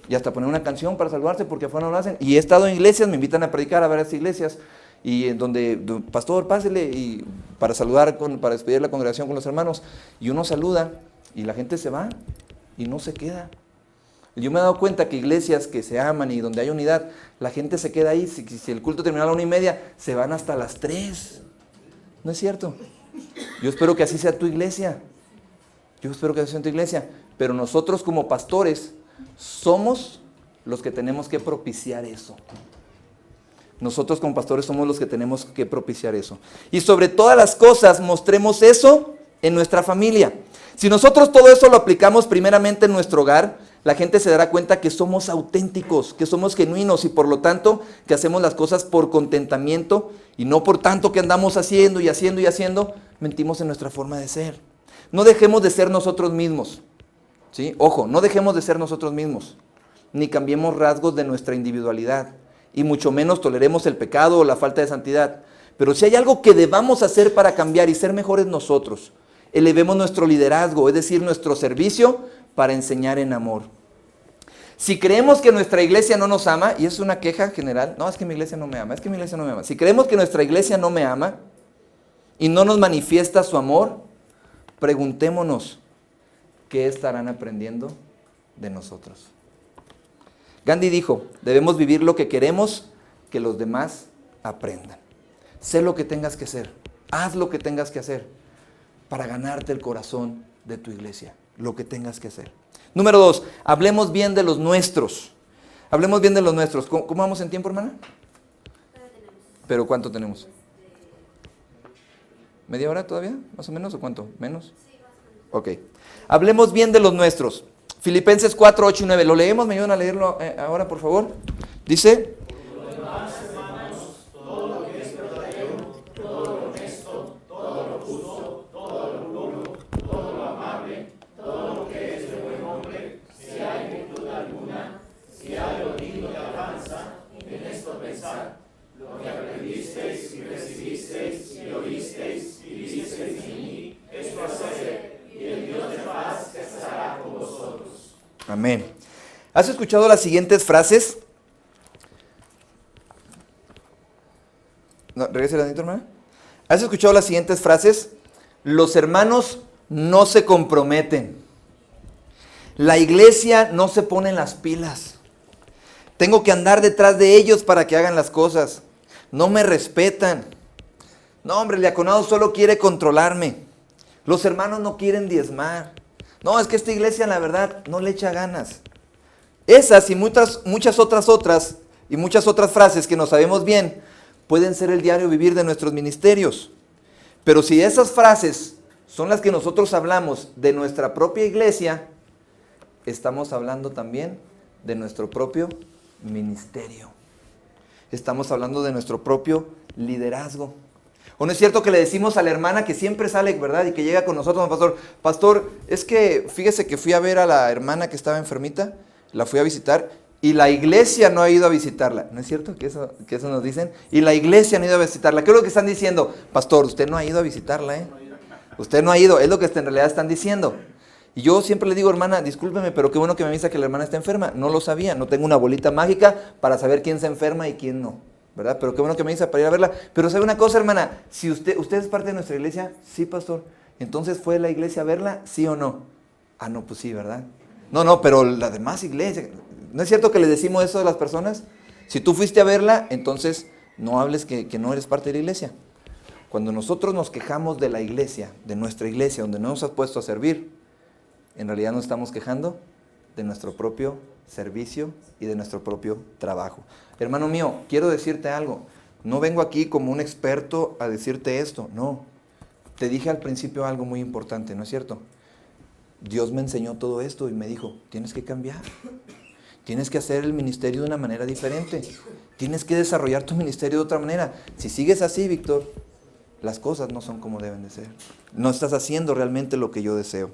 Y hasta poner una canción para saludarse, porque afuera no lo hacen. Y he estado en iglesias, me invitan a predicar a varias iglesias, y en donde, pastor, pásele, y para saludar, para despedir la congregación con los hermanos, y uno saluda, y la gente se va, y no se queda. Yo me he dado cuenta que iglesias que se aman y donde hay unidad, la gente se queda ahí. Si el culto termina a la 1:30, se van hasta las 3. ¿No es cierto? Yo espero que así sea tu iglesia. Yo espero que así sea tu iglesia. Pero nosotros como pastores somos los que tenemos que propiciar eso. Nosotros como pastores somos los que tenemos que propiciar eso. Y sobre todas las cosas mostremos eso en nuestra familia. Si nosotros todo eso lo aplicamos primeramente en nuestro hogar, la gente se dará cuenta que somos auténticos, que somos genuinos y por lo tanto que hacemos las cosas por contentamiento y no por tanto que andamos haciendo y haciendo y haciendo, mentimos en nuestra forma de ser. No dejemos de ser nosotros mismos, ¿sí? Ojo, no dejemos de ser nosotros mismos, ni cambiemos rasgos de nuestra individualidad y mucho menos toleremos el pecado o la falta de santidad. Pero si hay algo que debamos hacer para cambiar y ser mejores nosotros, elevemos nuestro liderazgo, es decir, nuestro servicio para enseñar en amor. Si creemos que nuestra iglesia no nos ama, y es una queja general, no, es que mi iglesia no me ama, es que mi iglesia no me ama. Si creemos que nuestra iglesia no me ama y no nos manifiesta su amor, preguntémonos, ¿qué estarán aprendiendo de nosotros? Gandhi dijo, debemos vivir lo que queremos que los demás aprendan. Sé lo que tengas que hacer, haz lo que tengas que hacer para ganarte el corazón de tu iglesia, lo que tengas que hacer. Número 2, hablemos bien de los nuestros. Hablemos bien de los nuestros. ¿Cómo vamos en tiempo, hermana? ¿Pero cuánto tenemos? ¿Media hora todavía? ¿Más o menos? ¿O cuánto? ¿Menos? Ok. Hablemos bien de los nuestros. Filipenses 4, 8 y 9. ¿Lo leemos? ¿Me ayudan a leerlo ahora, por favor? Dice... Amén. ¿Has escuchado las siguientes frases? No, regrese la hermana. ¿Has escuchado las siguientes frases? Los hermanos no se comprometen. La iglesia no se pone en las pilas. Tengo que andar detrás de ellos para que hagan las cosas. No me respetan. No, hombre, el diaconado solo quiere controlarme. Los hermanos no quieren diezmar. No, es que esta iglesia, la verdad, no le echa ganas. Esas y muchas otras frases que no sabemos bien, pueden ser el diario vivir de nuestros ministerios. Pero si esas frases son las que nosotros hablamos de nuestra propia iglesia, estamos hablando también de nuestro propio ministerio. Estamos hablando de nuestro propio liderazgo. ¿O no es cierto que le decimos a la hermana que siempre sale, verdad, y que llega con nosotros, pastor, es que fíjese que fui a ver a la hermana que estaba enfermita, la fui a visitar, y la iglesia no ha ido a visitarla? ¿No es cierto que eso nos dicen? Y la iglesia no ha ido a visitarla. ¿Qué es lo que están diciendo? Pastor, usted no ha ido a visitarla, ¿eh? Usted no ha ido, es lo que en realidad están diciendo. Y yo siempre le digo, hermana, discúlpeme, pero qué bueno que me avisa que la hermana está enferma. No lo sabía, no tengo una bolita mágica para saber quién se enferma y quién no, ¿verdad? Pero qué bueno que me avisa para ir a verla. Pero sabe una cosa, hermana, si usted es parte de nuestra iglesia, sí, pastor. Entonces, ¿fue la iglesia a verla, sí o no? Ah, no, pues sí, ¿verdad? No, pero la demás iglesia, ¿no es cierto que le decimos eso a las personas? Si tú fuiste a verla, entonces no hables que no eres parte de la iglesia. Cuando nosotros nos quejamos de la iglesia, de nuestra iglesia, donde no nos has puesto a servir, en realidad nos estamos quejando de nuestro propio servicio y de nuestro propio trabajo. Hermano mío, quiero decirte algo. No vengo aquí como un experto a decirte esto, no. Te dije al principio algo muy importante, ¿no es cierto? Dios me enseñó todo esto y me dijo, tienes que cambiar. Tienes que hacer el ministerio de una manera diferente. Tienes que desarrollar tu ministerio de otra manera. Si sigues así, Víctor, las cosas no son como deben de ser. No estás haciendo realmente lo que yo deseo.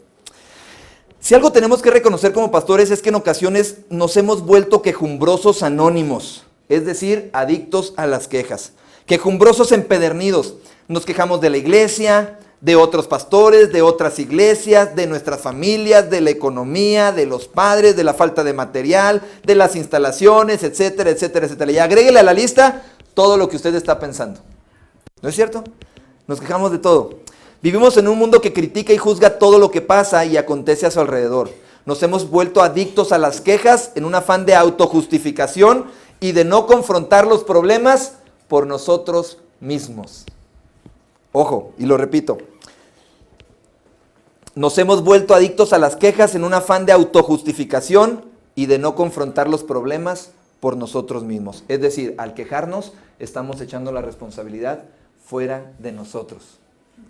Si algo tenemos que reconocer como pastores es que en ocasiones nos hemos vuelto quejumbrosos anónimos, es decir, adictos a las quejas, quejumbrosos empedernidos. Nos quejamos de la iglesia, de otros pastores, de otras iglesias, de nuestras familias, de la economía, de los padres, de la falta de material, de las instalaciones, etcétera, etcétera, etcétera. Y agréguele a la lista todo lo que usted está pensando. ¿No es cierto? Nos quejamos de todo. Vivimos en un mundo que critica y juzga todo lo que pasa y acontece a su alrededor. Nos hemos vuelto adictos a las quejas en un afán de autojustificación y de no confrontar los problemas por nosotros mismos. Ojo, y lo repito, nos hemos vuelto adictos a las quejas en un afán de autojustificación y de no confrontar los problemas por nosotros mismos. Es decir, al quejarnos, estamos echando la responsabilidad fuera de nosotros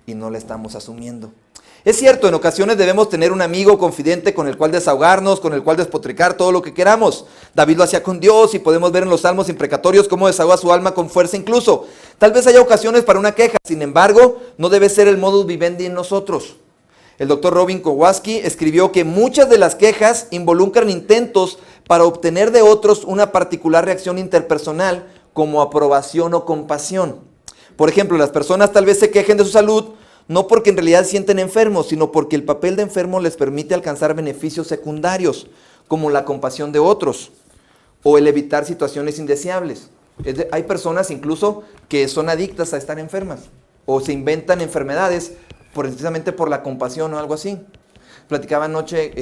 y no la estamos asumiendo. Es cierto, en ocasiones debemos tener un amigo confidente con el cual desahogarnos, con el cual despotricar todo lo que queramos. David lo hacía con Dios y podemos ver en los salmos imprecatorios cómo desahoga su alma con fuerza incluso. Tal vez haya ocasiones para una queja, sin embargo, no debe ser el modus vivendi en nosotros. El doctor Robin Kowalski escribió que muchas de las quejas involucran intentos para obtener de otros una particular reacción interpersonal como aprobación o compasión. Por ejemplo, las personas tal vez se quejen de su salud no porque en realidad se sienten enfermos, sino porque el papel de enfermo les permite alcanzar beneficios secundarios, como la compasión de otros o el evitar situaciones indeseables. Hay personas incluso que son adictas a estar enfermas o se inventan enfermedades precisamente por la compasión o algo así. Platicaba anoche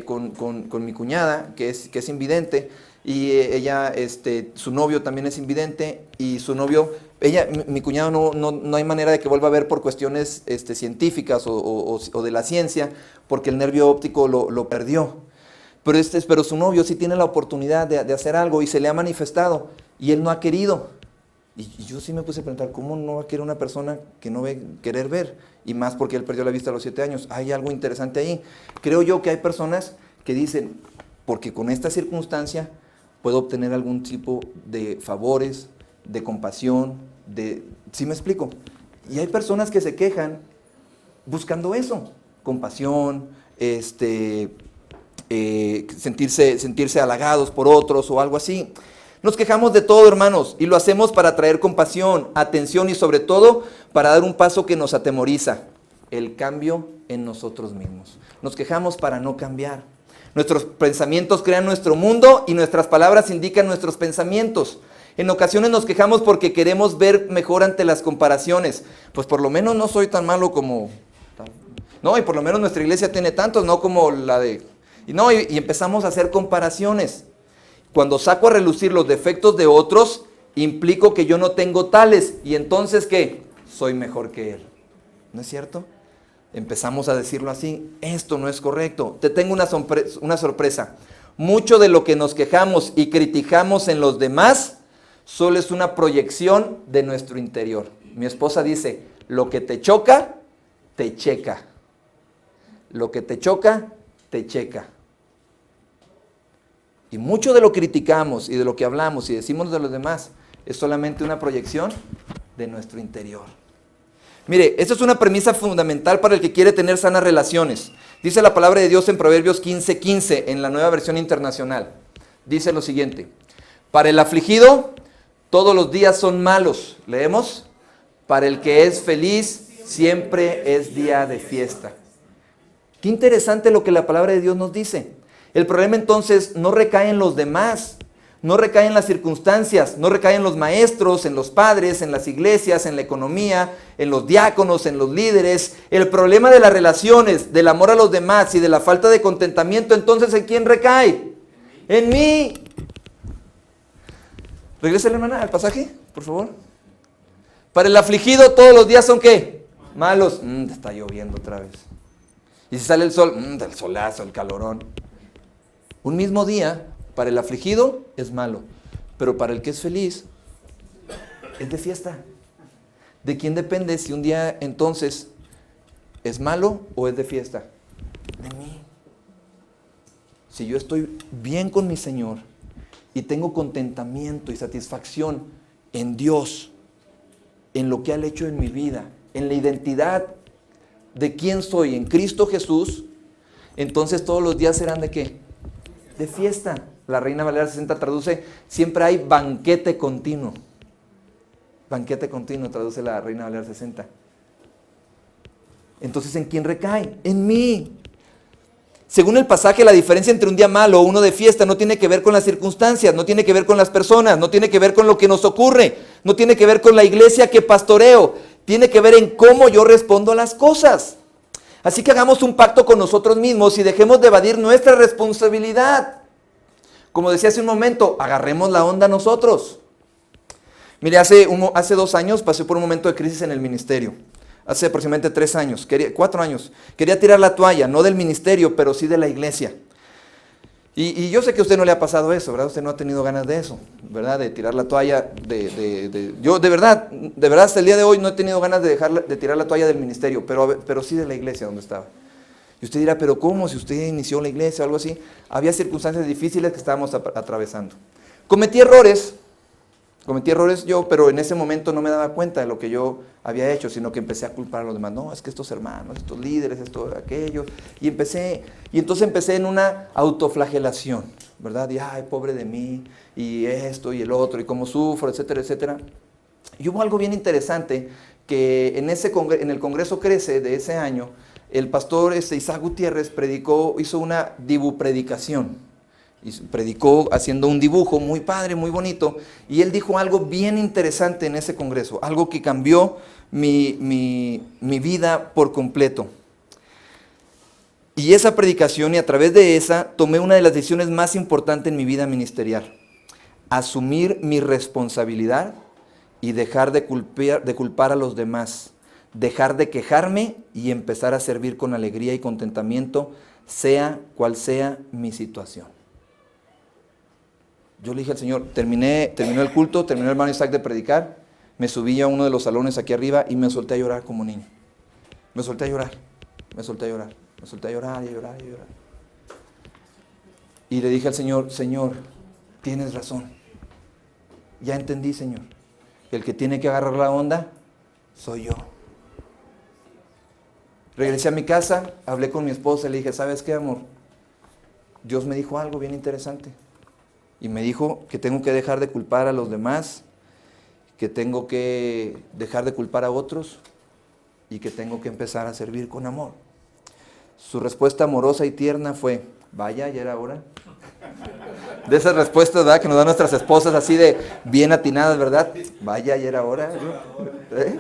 con mi cuñada, que es invidente, y ella, su novio también es invidente, y su novio, mi cuñado no hay manera de que vuelva a ver por cuestiones científicas o de la ciencia, porque el nervio óptico lo perdió. Pero su novio sí tiene la oportunidad de hacer algo y se le ha manifestado, y él no ha querido. Y yo sí me puse a preguntar, ¿cómo no va a querer una persona que no ve querer ver? Y más porque él perdió la vista a los 7 años. Hay algo interesante ahí. Creo yo que hay personas que dicen, porque con esta circunstancia puedo obtener algún tipo de favores, de compasión, ¿sí me explico? Y hay personas que se quejan buscando eso, compasión, sentirse halagados por otros o algo así. Nos quejamos de todo, hermanos, y lo hacemos para traer compasión, atención y sobre todo para dar un paso que nos atemoriza, el cambio en nosotros mismos. Nos quejamos para no cambiar. Nuestros pensamientos crean nuestro mundo y nuestras palabras indican nuestros pensamientos. En ocasiones nos quejamos porque queremos ver mejor ante las comparaciones. Pues por lo menos no soy tan malo como... No, y por lo menos nuestra iglesia tiene tantos, no como la de... Y empezamos a hacer comparaciones. Cuando saco a relucir los defectos de otros, implico que yo no tengo tales. Y entonces, ¿qué? Soy mejor que él. ¿No es cierto? Empezamos a decirlo así. Esto no es correcto. Te tengo una sorpresa. Mucho de lo que nos quejamos y criticamos en los demás solo es una proyección de nuestro interior. Mi esposa dice, lo que te choca, te checa. Lo que te choca, te checa. Y mucho de lo que criticamos y de lo que hablamos y decimos de los demás es solamente una proyección de nuestro interior. Mire, esta es una premisa fundamental para el que quiere tener sanas relaciones. Dice la palabra de Dios en Proverbios 15:15 en la Nueva Versión Internacional. Dice lo siguiente, para el afligido todos los días son malos. Leemos, para el que es feliz siempre es día de fiesta. Qué interesante lo que la palabra de Dios nos dice. El problema entonces no recae en los demás, no recae en las circunstancias, no recae en los maestros, en los padres, en las iglesias, en la economía, en los diáconos, en los líderes. El problema de las relaciones, del amor a los demás y de la falta de contentamiento, entonces ¿en quién recae? En mí. Regresa la hermana al pasaje, por favor. Para el afligido todos los días son ¿qué? Malos. Está lloviendo otra vez. Y si sale el sol, el solazo, el calorón. Un mismo día, para el afligido es malo, pero para el que es feliz, es de fiesta. ¿De quién depende si un día entonces es malo o es de fiesta? De mí. Si yo estoy bien con mi Señor y tengo contentamiento y satisfacción en Dios, en lo que Él ha hecho en mi vida, en la identidad de quién soy en Cristo Jesús, entonces todos los días serán ¿de qué? De fiesta. La Reina Valera 60 traduce, siempre hay banquete continuo. Banquete continuo traduce la Reina Valera 60. Entonces, ¿en quién recae? En mí. Según el pasaje, la diferencia entre un día malo o uno de fiesta no tiene que ver con las circunstancias, no tiene que ver con las personas, no tiene que ver con lo que nos ocurre, no tiene que ver con la iglesia que pastoreo, tiene que ver en cómo yo respondo a las cosas. Así que hagamos un pacto con nosotros mismos y dejemos de evadir nuestra responsabilidad. Como decía hace un momento, agarremos la onda nosotros. Mire, hace 2 años pasé por un momento de crisis en el ministerio. Hace aproximadamente 3 años, 4 años. Quería tirar la toalla, no del ministerio, pero sí de la iglesia. Y yo sé que a usted no le ha pasado eso, ¿verdad? Usted no ha tenido ganas de eso, ¿verdad? De tirar la toalla. Yo de verdad, hasta el día de hoy no he tenido ganas de tirar la toalla del ministerio, pero sí de la iglesia donde estaba. Y usted dirá, ¿pero cómo? Si usted inició la iglesia o algo así. Había circunstancias difíciles que estábamos atravesando. Cometí errores yo, pero en ese momento no me daba cuenta de lo que yo había hecho, sino que empecé a culpar a los demás. No, es que estos hermanos, estos líderes, esto, aquello. Y entonces empecé en una autoflagelación, ¿verdad? Y, ay, pobre de mí, y esto y el otro, y cómo sufro, etcétera, etcétera. Y hubo algo bien interesante, que en el Congreso Crece de ese año, el pastor Isaac Gutiérrez hizo una dibupredicación. Y predicó haciendo un dibujo muy padre, muy bonito, y él dijo algo bien interesante en ese congreso, algo que cambió mi vida por completo. Y esa predicación, y a través de esa, tomé una de las decisiones más importantes en mi vida ministerial: asumir mi responsabilidad y dejar de culpar a los demás, dejar de quejarme y empezar a servir con alegría y contentamiento, sea cual sea mi situación. Yo le dije al Señor, terminó el culto, terminó el hermano Isaac de predicar, me subí a uno de los salones aquí arriba y me solté a llorar como niño. Me solté a llorar. Y le dije al Señor, Señor, tienes razón. Ya entendí, Señor. El que tiene que agarrar la onda soy yo. Regresé a mi casa, hablé con mi esposa y le dije, ¿sabes qué, amor? Dios me dijo algo bien interesante. Y me dijo que tengo que dejar de culpar a los demás, que tengo que dejar de culpar a otros y que tengo que empezar a servir con amor. Su respuesta amorosa y tierna fue, vaya, ya era hora. De esas respuestas, ¿verdad?, que nos dan nuestras esposas así de bien atinadas, ¿verdad? Vaya, ya era hora. ¿Eh?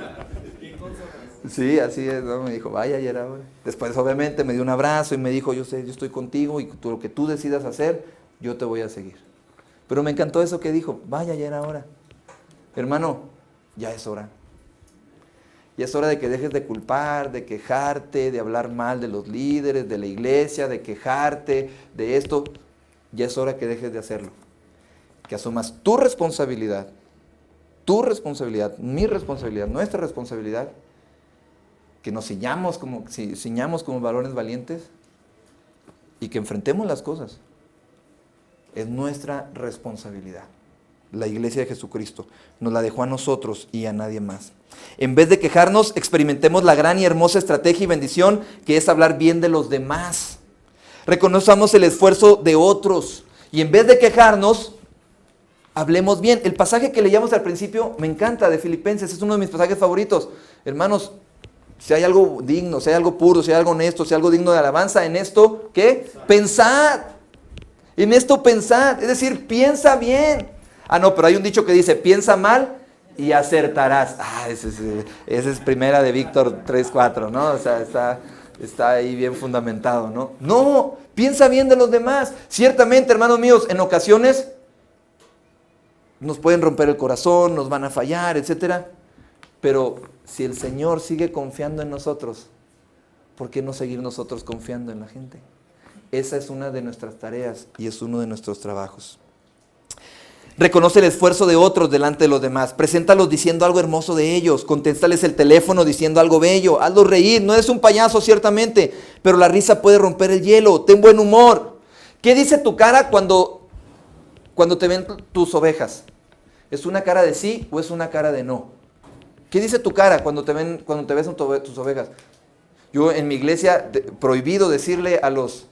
Sí, así es, ¿no? Me dijo, vaya, ya era hora. Después obviamente me dio un abrazo y me dijo, yo estoy contigo y lo que tú decidas hacer, yo te voy a seguir. Pero me encantó eso que dijo, vaya, ya era hora. Hermano, ya es hora. Ya es hora de que dejes de culpar, de quejarte, de hablar mal de los líderes, de la iglesia, de quejarte, de esto. Ya es hora que dejes de hacerlo. Que asumas tu responsabilidad, mi responsabilidad, nuestra responsabilidad. Que nos ciñamos como varones valientes y que enfrentemos las cosas. Es nuestra responsabilidad. La iglesia de Jesucristo nos la dejó a nosotros y a nadie más. En vez de quejarnos, experimentemos la gran y hermosa estrategia y bendición que es hablar bien de los demás. Reconozcamos el esfuerzo de otros y en vez de quejarnos, hablemos bien. El pasaje que leíamos al principio me encanta, de Filipenses, es uno de mis pasajes favoritos. Hermanos, si hay algo digno, si hay algo puro, si hay algo honesto, si hay algo digno de alabanza, en esto, ¿qué? Pensad. En esto pensad, es decir, piensa bien. Ah, no, pero hay un dicho que dice, piensa mal y acertarás. Ah, esa es primera de Víctor 3:4, ¿no? O sea, está ahí bien fundamentado, ¿no? No, piensa bien de los demás. Ciertamente, hermanos míos, en ocasiones nos pueden romper el corazón, nos van a fallar, etcétera. Pero si el Señor sigue confiando en nosotros, ¿por qué no seguir nosotros confiando en la gente? Esa es una de nuestras tareas y es uno de nuestros trabajos. Reconoce el esfuerzo de otros delante de los demás. Preséntalos diciendo algo hermoso de ellos. Contéstales el teléfono diciendo algo bello. Hazlos reír. No eres un payaso, ciertamente, pero la risa puede romper el hielo. Ten buen humor. ¿Qué dice tu cara cuando te ven tus ovejas? ¿Es una cara de sí o es una cara de no? ¿Qué dice tu cara cuando te ves tus ovejas? Yo en mi iglesia, prohibido decirle a los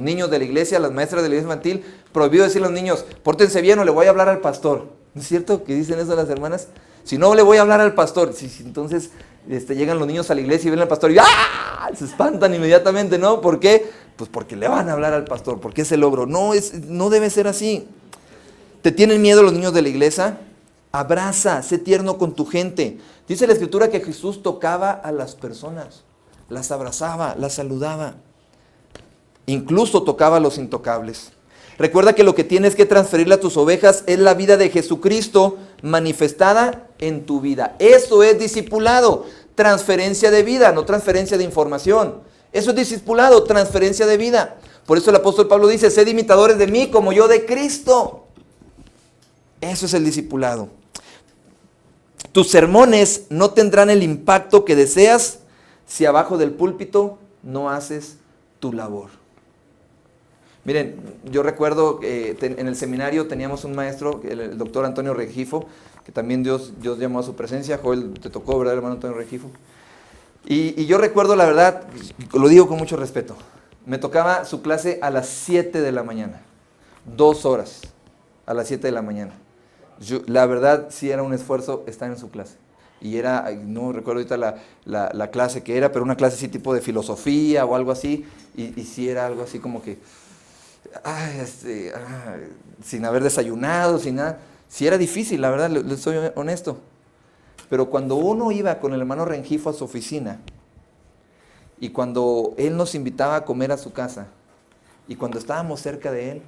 niños de la iglesia, a las maestras de la iglesia infantil, prohibido decirle a los niños, pórtense bien o le voy a hablar al pastor. ¿No es cierto que dicen eso las hermanas? Si no, le voy a hablar al pastor. Entonces llegan los niños a la iglesia y ven al pastor y ¡ah! Se espantan inmediatamente, ¿no? ¿Por qué? Pues porque le van a hablar al pastor, porque es el logro. No debe ser así. ¿Te tienen miedo los niños de la iglesia? Abraza, sé tierno con tu gente. Dice la Escritura que Jesús tocaba a las personas, las abrazaba, las saludaba. Incluso tocaba a los intocables. Recuerda que lo que tienes que transferirle a tus ovejas es la vida de Jesucristo manifestada en tu vida. Eso es discipulado, transferencia de vida, no transferencia de información. Eso es discipulado, transferencia de vida. Por eso el apóstol Pablo dice, sed imitadores de mí como yo de Cristo. Eso es el discipulado. Tus sermones no tendrán el impacto que deseas si abajo del púlpito no haces tu labor. Miren, yo recuerdo que en el seminario teníamos un maestro, el doctor Antonio Regifo, que también Dios llamó a su presencia. Joel, te tocó, ¿verdad, hermano Antonio Regifo? Y yo recuerdo, la verdad, lo digo con mucho respeto, me tocaba su clase a las 7 de la mañana, 2 horas a las 7 de la mañana. La verdad, sí era un esfuerzo estar en su clase. Y era, no recuerdo ahorita la clase que era, pero una clase así tipo de filosofía o algo así. Y sí era algo así como que, sin haber desayunado, sin nada. Sí era difícil, la verdad, le soy honesto. Pero cuando uno iba con el hermano Rengifo a su oficina, y cuando él nos invitaba a comer a su casa, y cuando estábamos cerca de él,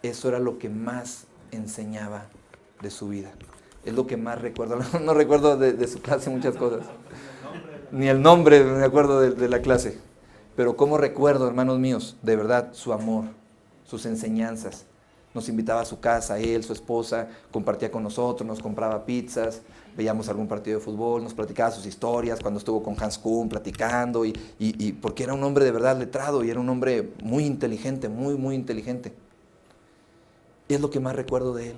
eso era lo que más enseñaba de su vida. Es lo que más recuerdo. No recuerdo de su clase muchas cosas. Ni el nombre me acuerdo de la clase. Pero cómo recuerdo, hermanos míos, de verdad, su amor, sus enseñanzas. Nos invitaba a su casa, él, su esposa, compartía con nosotros, nos compraba pizzas, veíamos algún partido de fútbol, nos platicaba sus historias, cuando estuvo con Hans Kuhn platicando, y porque era un hombre de verdad letrado y era un hombre muy inteligente, muy, muy inteligente. Es lo que más recuerdo de él.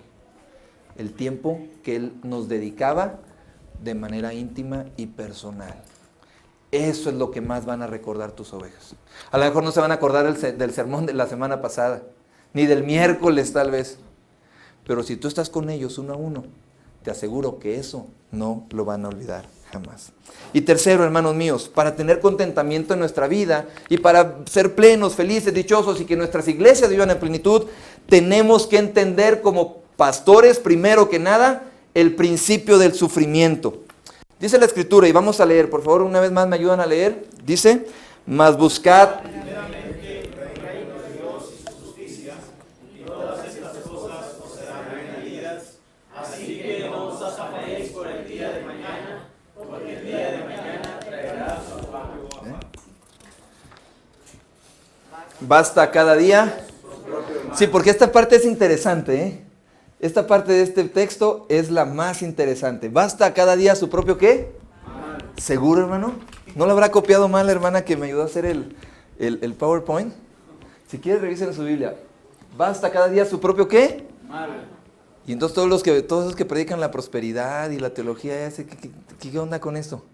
El tiempo que él nos dedicaba de manera íntima y personal. Eso es lo que más van a recordar tus ovejas. A lo mejor no se van a acordar del sermón de la semana pasada, ni del miércoles tal vez. Pero si tú estás con ellos uno a uno, te aseguro que eso no lo van a olvidar jamás. Y tercero, hermanos míos, para tener contentamiento en nuestra vida y para ser plenos, felices, dichosos y que nuestras iglesias vivan en plenitud, tenemos que entender como pastores, primero que nada, el principio del sufrimiento. Dice la Escritura, y vamos a leer, por favor, una vez más me ayudan a leer. Dice, mas buscad primeramente el reino de Dios y su justicia, y todas estas cosas os serán añadidas. Así que no os afanéis por el día de mañana, porque el día de mañana traerá su afán. Basta cada día. Sí, porque esta parte es interesante, ¿eh? Esta parte de este texto es la más interesante. ¿Basta cada día su propio qué? Mal. ¿Seguro, hermano? ¿No lo habrá copiado mal la hermana que me ayudó a hacer el PowerPoint? Si quieres, revisen en su Biblia. ¿Basta cada día su propio qué? Mal. Y entonces todos esos que predican la prosperidad y la teología, ¿qué onda con esto?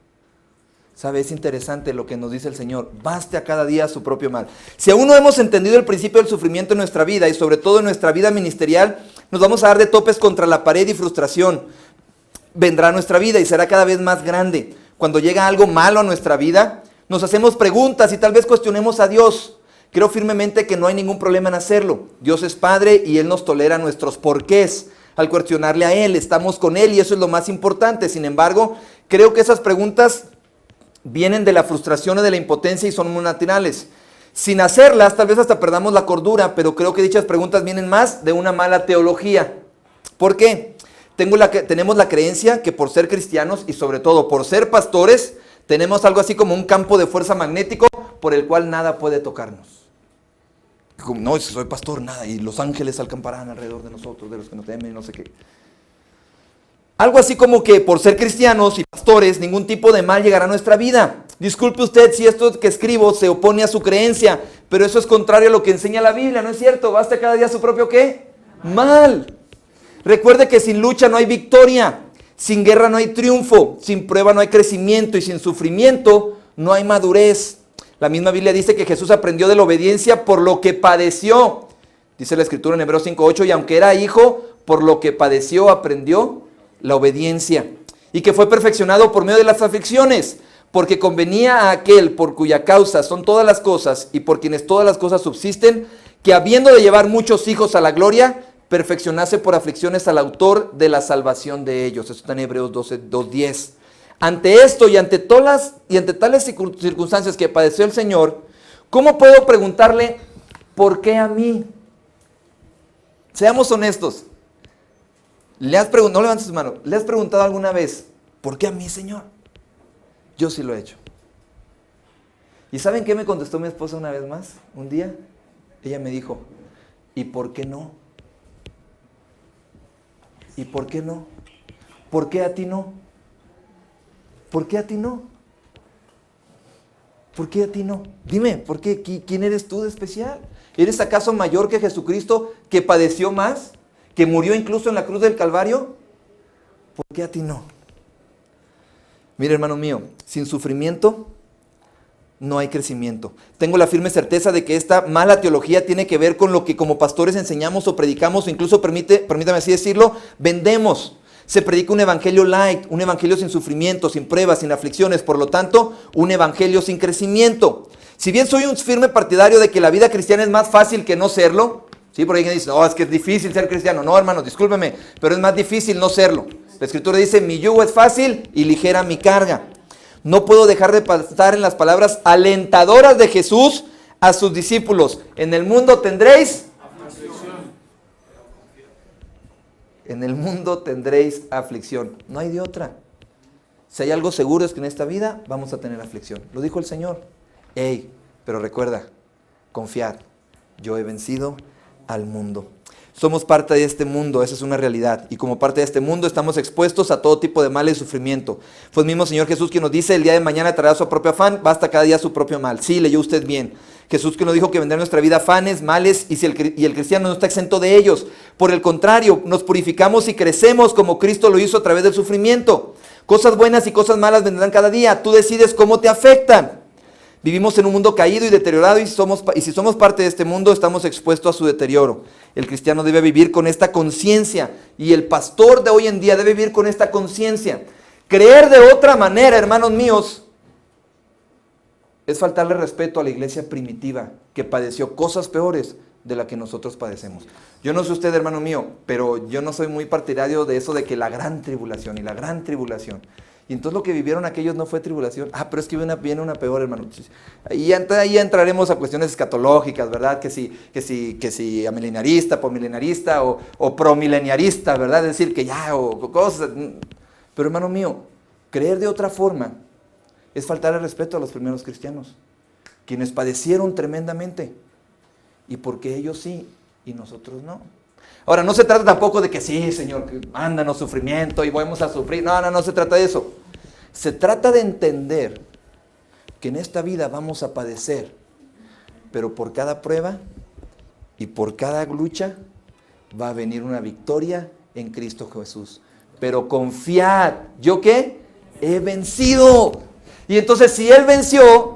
¿Sabe? Es interesante lo que nos dice el Señor. Baste a cada día su propio mal. Si aún no hemos entendido el principio del sufrimiento en nuestra vida y sobre todo en nuestra vida ministerial, nos vamos a dar de topes contra la pared y frustración. Vendrá a nuestra vida y será cada vez más grande. Cuando llega algo malo a nuestra vida, nos hacemos preguntas y tal vez cuestionemos a Dios. Creo firmemente que no hay ningún problema en hacerlo. Dios es Padre y Él nos tolera nuestros porqués. Al cuestionarle a Él, estamos con Él y eso es lo más importante. Sin embargo, creo que esas preguntas vienen de la frustración y de la impotencia y son muy naturales. Sin hacerlas, tal vez hasta perdamos la cordura, pero creo que dichas preguntas vienen más de una mala teología. ¿Por qué? Tenemos la creencia que por ser cristianos y sobre todo por ser pastores, tenemos algo así como un campo de fuerza magnético por el cual nada puede tocarnos. No, si soy pastor, nada, y los ángeles acamparán alrededor de nosotros, de los que nos temen, no sé qué. Algo así como que por ser cristianos y pastores, ningún tipo de mal llegará a nuestra vida. Disculpe usted si esto que escribo se opone a su creencia, pero eso es contrario a lo que enseña la Biblia, ¿no es cierto? ¿Basta cada día su propio qué? Mal. Recuerde que sin lucha no hay victoria. Sin guerra no hay triunfo, sin prueba no hay crecimiento y sin sufrimiento no hay madurez. La misma Biblia dice que Jesús aprendió de la obediencia por lo que padeció. Dice la Escritura en Hebreos 5:8, y aunque era hijo, por lo que padeció aprendió la obediencia. Y que fue perfeccionado por medio de las aflicciones, porque convenía a aquel por cuya causa son todas las cosas y por quienes todas las cosas subsisten, que habiendo de llevar muchos hijos a la gloria, perfeccionase por aflicciones al autor de la salvación de ellos. Eso está en Hebreos 2:10. Ante esto y ante tales circunstancias que padeció el Señor, ¿cómo puedo preguntarle, ¿por qué a mí? Seamos honestos. No levantes tu mano. ¿Le has preguntado alguna vez, ¿por qué a mí, Señor? Yo sí lo he hecho. ¿Y saben qué me contestó mi esposa una vez más? Un día, ella me dijo, ¿y por qué no? ¿Y por qué no? ¿Por qué a ti no? ¿Por qué a ti no? ¿Por qué a ti no? Dime, ¿por qué? ¿Quién eres tú de especial? ¿Eres acaso mayor que Jesucristo, que padeció más, que murió incluso en la cruz del Calvario? ¿Por qué a ti no? Mira, hermano mío, sin sufrimiento no hay crecimiento. Tengo la firme certeza de que esta mala teología tiene que ver con lo que como pastores enseñamos o predicamos, o incluso, permítame así decirlo, vendemos. Se predica un evangelio light, un evangelio sin sufrimiento, sin pruebas, sin aflicciones, por lo tanto, un evangelio sin crecimiento. Si bien soy un firme partidario de que la vida cristiana es más fácil que no serlo, ¿sí? Por ahí alguien dice, no, es que es difícil ser cristiano. No, hermano, discúlpeme, pero es más difícil no serlo. La Escritura dice, mi yugo es fácil y ligera mi carga. No puedo dejar de pensar en las palabras alentadoras de Jesús a sus discípulos. En el mundo tendréis aflicción. En el mundo tendréis aflicción. No hay de otra. Si hay algo seguro es que en esta vida vamos a tener aflicción. Lo dijo el Señor. Pero recuerda, confiad, yo he vencido al mundo. Somos parte de este mundo, esa es una realidad. Y como parte de este mundo estamos expuestos a todo tipo de mal y sufrimiento. Fue el mismo Señor Jesús quien nos dice, el día de mañana traerá su propio afán, basta cada día su propio mal. Sí, leyó usted bien. Jesús que nos dijo que vendrá en nuestra vida afanes, males, y el cristiano no está exento de ellos. Por el contrario, nos purificamos y crecemos como Cristo lo hizo a través del sufrimiento. Cosas buenas y cosas malas vendrán cada día. Tú decides cómo te afectan. Vivimos en un mundo caído y deteriorado y si somos parte de este mundo estamos expuestos a su deterioro. El cristiano debe vivir con esta conciencia y el pastor de hoy en día debe vivir con esta conciencia. Creer de otra manera, hermanos míos, es faltarle respeto a la iglesia primitiva que padeció cosas peores de las que nosotros padecemos. Yo no sé usted, hermano mío, pero yo no soy muy partidario de eso de que la gran tribulación y la gran tribulación. Y entonces lo que vivieron aquellos no fue tribulación. Pero es que viene una peor, hermano. Y ahí entraremos a cuestiones escatológicas, ¿verdad? Que si amilenarista, pomilenarista o promileniarista, ¿verdad? Es decir, que ya, o cosas. Pero hermano mío, creer de otra forma es faltar el respeto a los primeros cristianos, quienes padecieron tremendamente. Y porque ellos sí, y nosotros no. Ahora, no se trata tampoco de que sí, Señor, que mándanos sufrimiento y vamos a sufrir. No se trata de eso. Se trata de entender que en esta vida vamos a padecer, pero por cada prueba y por cada lucha va a venir una victoria en Cristo Jesús. Pero confiad, ¿yo qué? He vencido. Y entonces si Él venció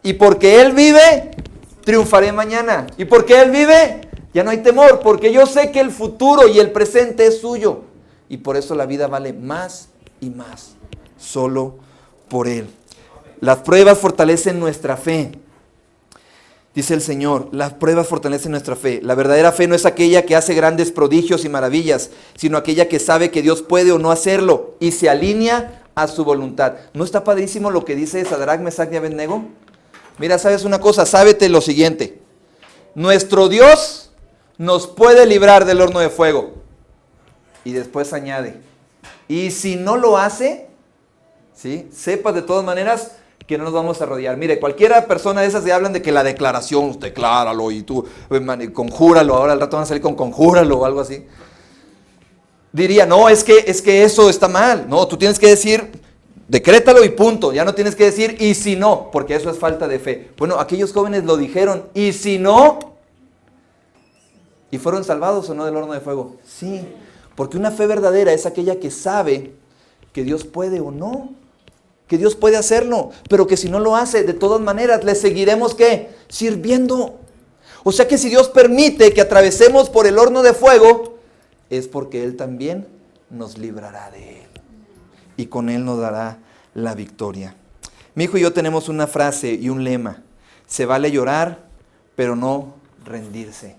y porque Él vive, triunfaré mañana. Y porque Él vive, ya no hay temor, porque yo sé que el futuro y el presente es suyo. Y por eso la vida vale más y más, solo por Él. Las pruebas fortalecen nuestra fe. Dice el Señor, las pruebas fortalecen nuestra fe. La verdadera fe no es aquella que hace grandes prodigios y maravillas, sino aquella que sabe que Dios puede o no hacerlo y se alinea a su voluntad. ¿No está padrísimo lo que dice Sadrach, Mesach y Abednego? Mira, ¿sabes una cosa? Sábete lo siguiente. Nuestro Dios nos puede librar del horno de fuego. Y después añade, y si no lo hace, ¿sí? Sepas de todas maneras que no nos vamos a arrodillar. Mire, cualquiera persona de esas que hablan de que la declaración, decláralo y tú conjúralo, ahora al rato van a salir con conjúralo o algo así. Diría, no, es que eso está mal. No, tú tienes que decir, decrétalo y punto. Ya no tienes que decir, y si no, porque eso es falta de fe. Bueno, aquellos jóvenes lo dijeron, y si no, ¿y fueron salvados o no del horno de fuego? Sí, porque una fe verdadera es aquella que sabe que Dios puede o no, que Dios puede hacerlo, pero que si no lo hace, de todas maneras, le seguiremos, ¿qué? Sirviendo. O sea que si Dios permite que atravesemos por el horno de fuego, es porque Él también nos librará de Él. Y con Él nos dará la victoria. Mi hijo y yo tenemos una frase y un lema. Se vale llorar, pero no rendirse.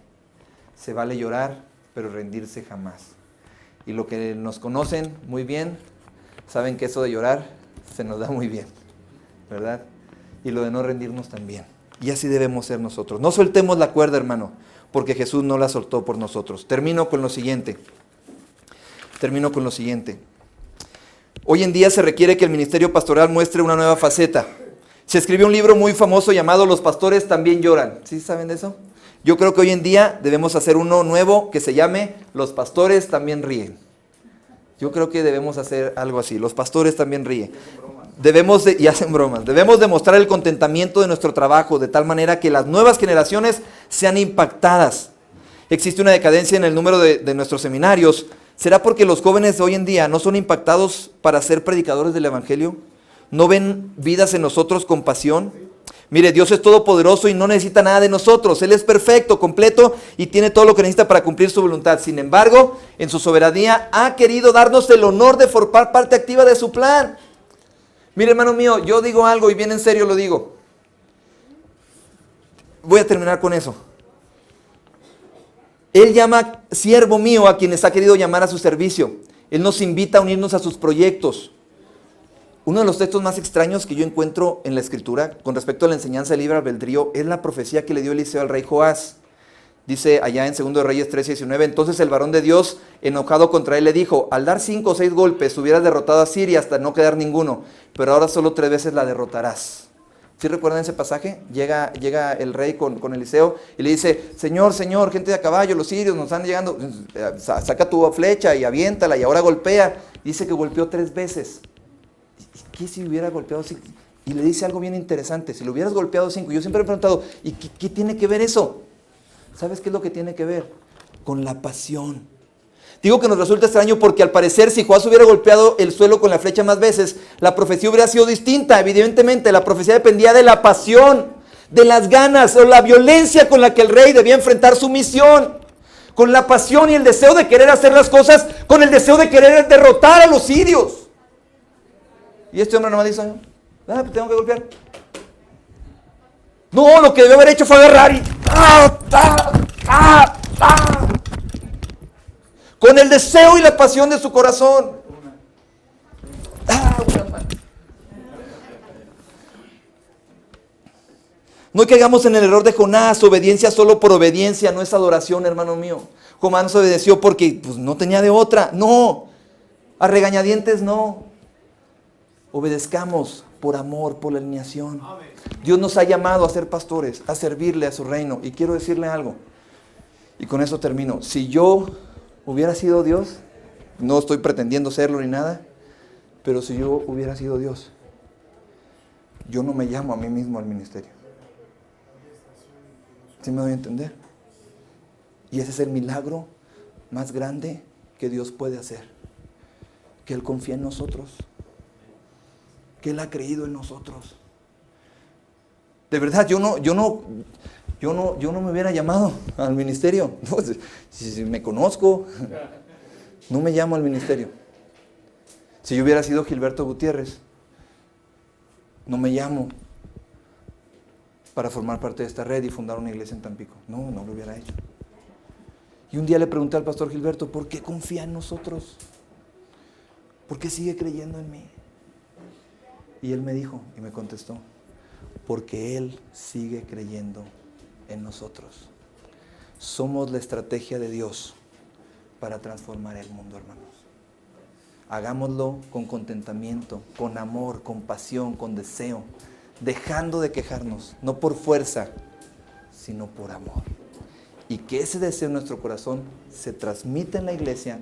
Se vale llorar, pero rendirse jamás. Y lo que nos conocen muy bien, saben que eso de llorar se nos da muy bien, ¿verdad? Y lo de no rendirnos también. Y así debemos ser nosotros. No soltemos la cuerda, hermano, porque Jesús no la soltó por nosotros. Termino con lo siguiente. Hoy en día se requiere que el ministerio pastoral muestre una nueva faceta. Se escribió un libro muy famoso llamado Los pastores también lloran. ¿Sí saben de eso? Yo creo que hoy en día debemos hacer uno nuevo que se llame Los pastores también ríen. Yo creo que debemos hacer algo así. Los pastores también ríen. Y hacen bromas. Debemos demostrar el contentamiento de nuestro trabajo de tal manera que las nuevas generaciones sean impactadas. Existe una decadencia en el número de nuestros seminarios. ¿Será porque los jóvenes de hoy en día no son impactados para ser predicadores del evangelio? ¿No ven vidas en nosotros con pasión? Mire, Dios es todopoderoso y no necesita nada de nosotros. Él es perfecto, completo y tiene todo lo que necesita para cumplir su voluntad. Sin embargo, en su soberanía ha querido darnos el honor de formar parte activa de su plan. Mire, hermano mío, yo digo algo y bien en serio lo digo. Voy a terminar con eso. Él llama siervo mío a quienes ha querido llamar a su servicio. Él nos invita a unirnos a sus proyectos. Uno de los textos más extraños que yo encuentro en la Escritura con respecto a la enseñanza del libre albedrío es la profecía que le dio Eliseo al rey Joás. Dice allá en 2 Reyes 13:19, entonces el varón de Dios, enojado contra él, le dijo, al dar 5 o 6 golpes hubieras derrotado a Siria hasta no quedar ninguno, pero ahora solo 3 veces la derrotarás. ¿Sí recuerdan ese pasaje? Llega el rey con Eliseo y le dice, Señor, gente de a caballo, los sirios nos están llegando, saca tu flecha y aviéntala y ahora golpea. Dice que golpeó 3 veces. ¿Qué si hubiera golpeado 5? Y le dice algo bien interesante, si lo hubieras golpeado 5, yo siempre he preguntado, ¿y qué tiene que ver eso? ¿Sabes qué es lo que tiene que ver? Con la pasión. Digo que nos resulta extraño porque al parecer si Joás hubiera golpeado el suelo con la flecha más veces, la profecía hubiera sido distinta. Evidentemente la profecía dependía de la pasión, de las ganas o la violencia con la que el rey debía enfrentar su misión. Con la pasión y el deseo de querer hacer las cosas, con el deseo de querer derrotar a los sirios. Y este hombre nomás dice, pues tengo que golpear. No, lo que debió haber hecho fue agarrar y... con el deseo y la pasión de su corazón. No caigamos en el error de Jonás. Obediencia solo por obediencia no es adoración, hermano mío. Jonás obedeció porque pues, no tenía de otra. No, a regañadientes no. Obedezcamos por amor, por la alineación. Dios nos ha llamado a ser pastores, a servirle a su reino. Y quiero decirle algo, y con eso termino. Si yo hubiera sido Dios, no estoy pretendiendo serlo ni nada, pero si yo hubiera sido Dios, yo no me llamo a mí mismo al ministerio. ¿Sí me doy a entender? Y ese es el milagro más grande que Dios puede hacer. Que Él confía en nosotros. Que Él ha creído en nosotros. De verdad, yo no me hubiera llamado al ministerio. No, si me conozco, no me llamo al ministerio. Si yo hubiera sido Gilberto Gutiérrez, no me llamo para formar parte de esta red y fundar una iglesia en Tampico. No lo hubiera hecho. Y un día le pregunté al pastor Gilberto, ¿por qué confía en nosotros? ¿Por qué sigue creyendo en mí? Y él me dijo y me contestó, porque Él sigue creyendo en nosotros. Somos la estrategia de Dios para transformar el mundo, hermanos. Hagámoslo con contentamiento, con amor, con pasión, con deseo, dejando de quejarnos, no por fuerza, sino por amor. Y que ese deseo en nuestro corazón se transmita en la iglesia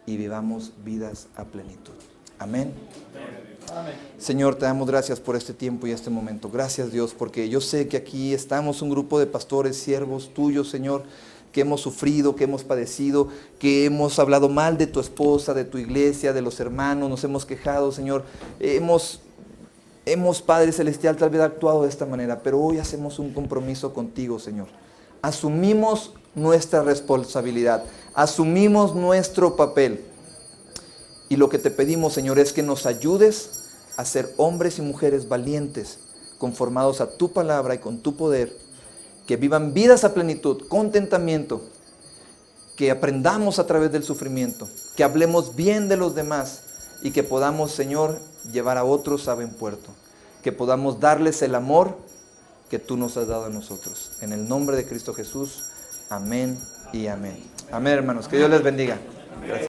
y vivamos vidas a plenitud. Amén. Amén. Señor, te damos gracias por este tiempo y este momento. Gracias, Dios, porque yo sé que aquí estamos un grupo de pastores, siervos tuyos, Señor, que hemos sufrido, que hemos padecido, que hemos hablado mal de tu esposa, de tu iglesia, de los hermanos, nos hemos quejado, Señor. Hemos, Padre Celestial, tal vez actuado de esta manera, pero hoy hacemos un compromiso contigo, Señor. Asumimos nuestra responsabilidad, asumimos nuestro papel. Y lo que te pedimos, Señor, es que nos ayudes a ser hombres y mujeres valientes, conformados a tu palabra y con tu poder, que vivan vidas a plenitud, contentamiento, que aprendamos a través del sufrimiento, que hablemos bien de los demás y que podamos, Señor, llevar a otros a buen puerto, que podamos darles el amor que tú nos has dado a nosotros. En el nombre de Cristo Jesús, amén y amén. Amén, hermanos, que Dios les bendiga. Gracias.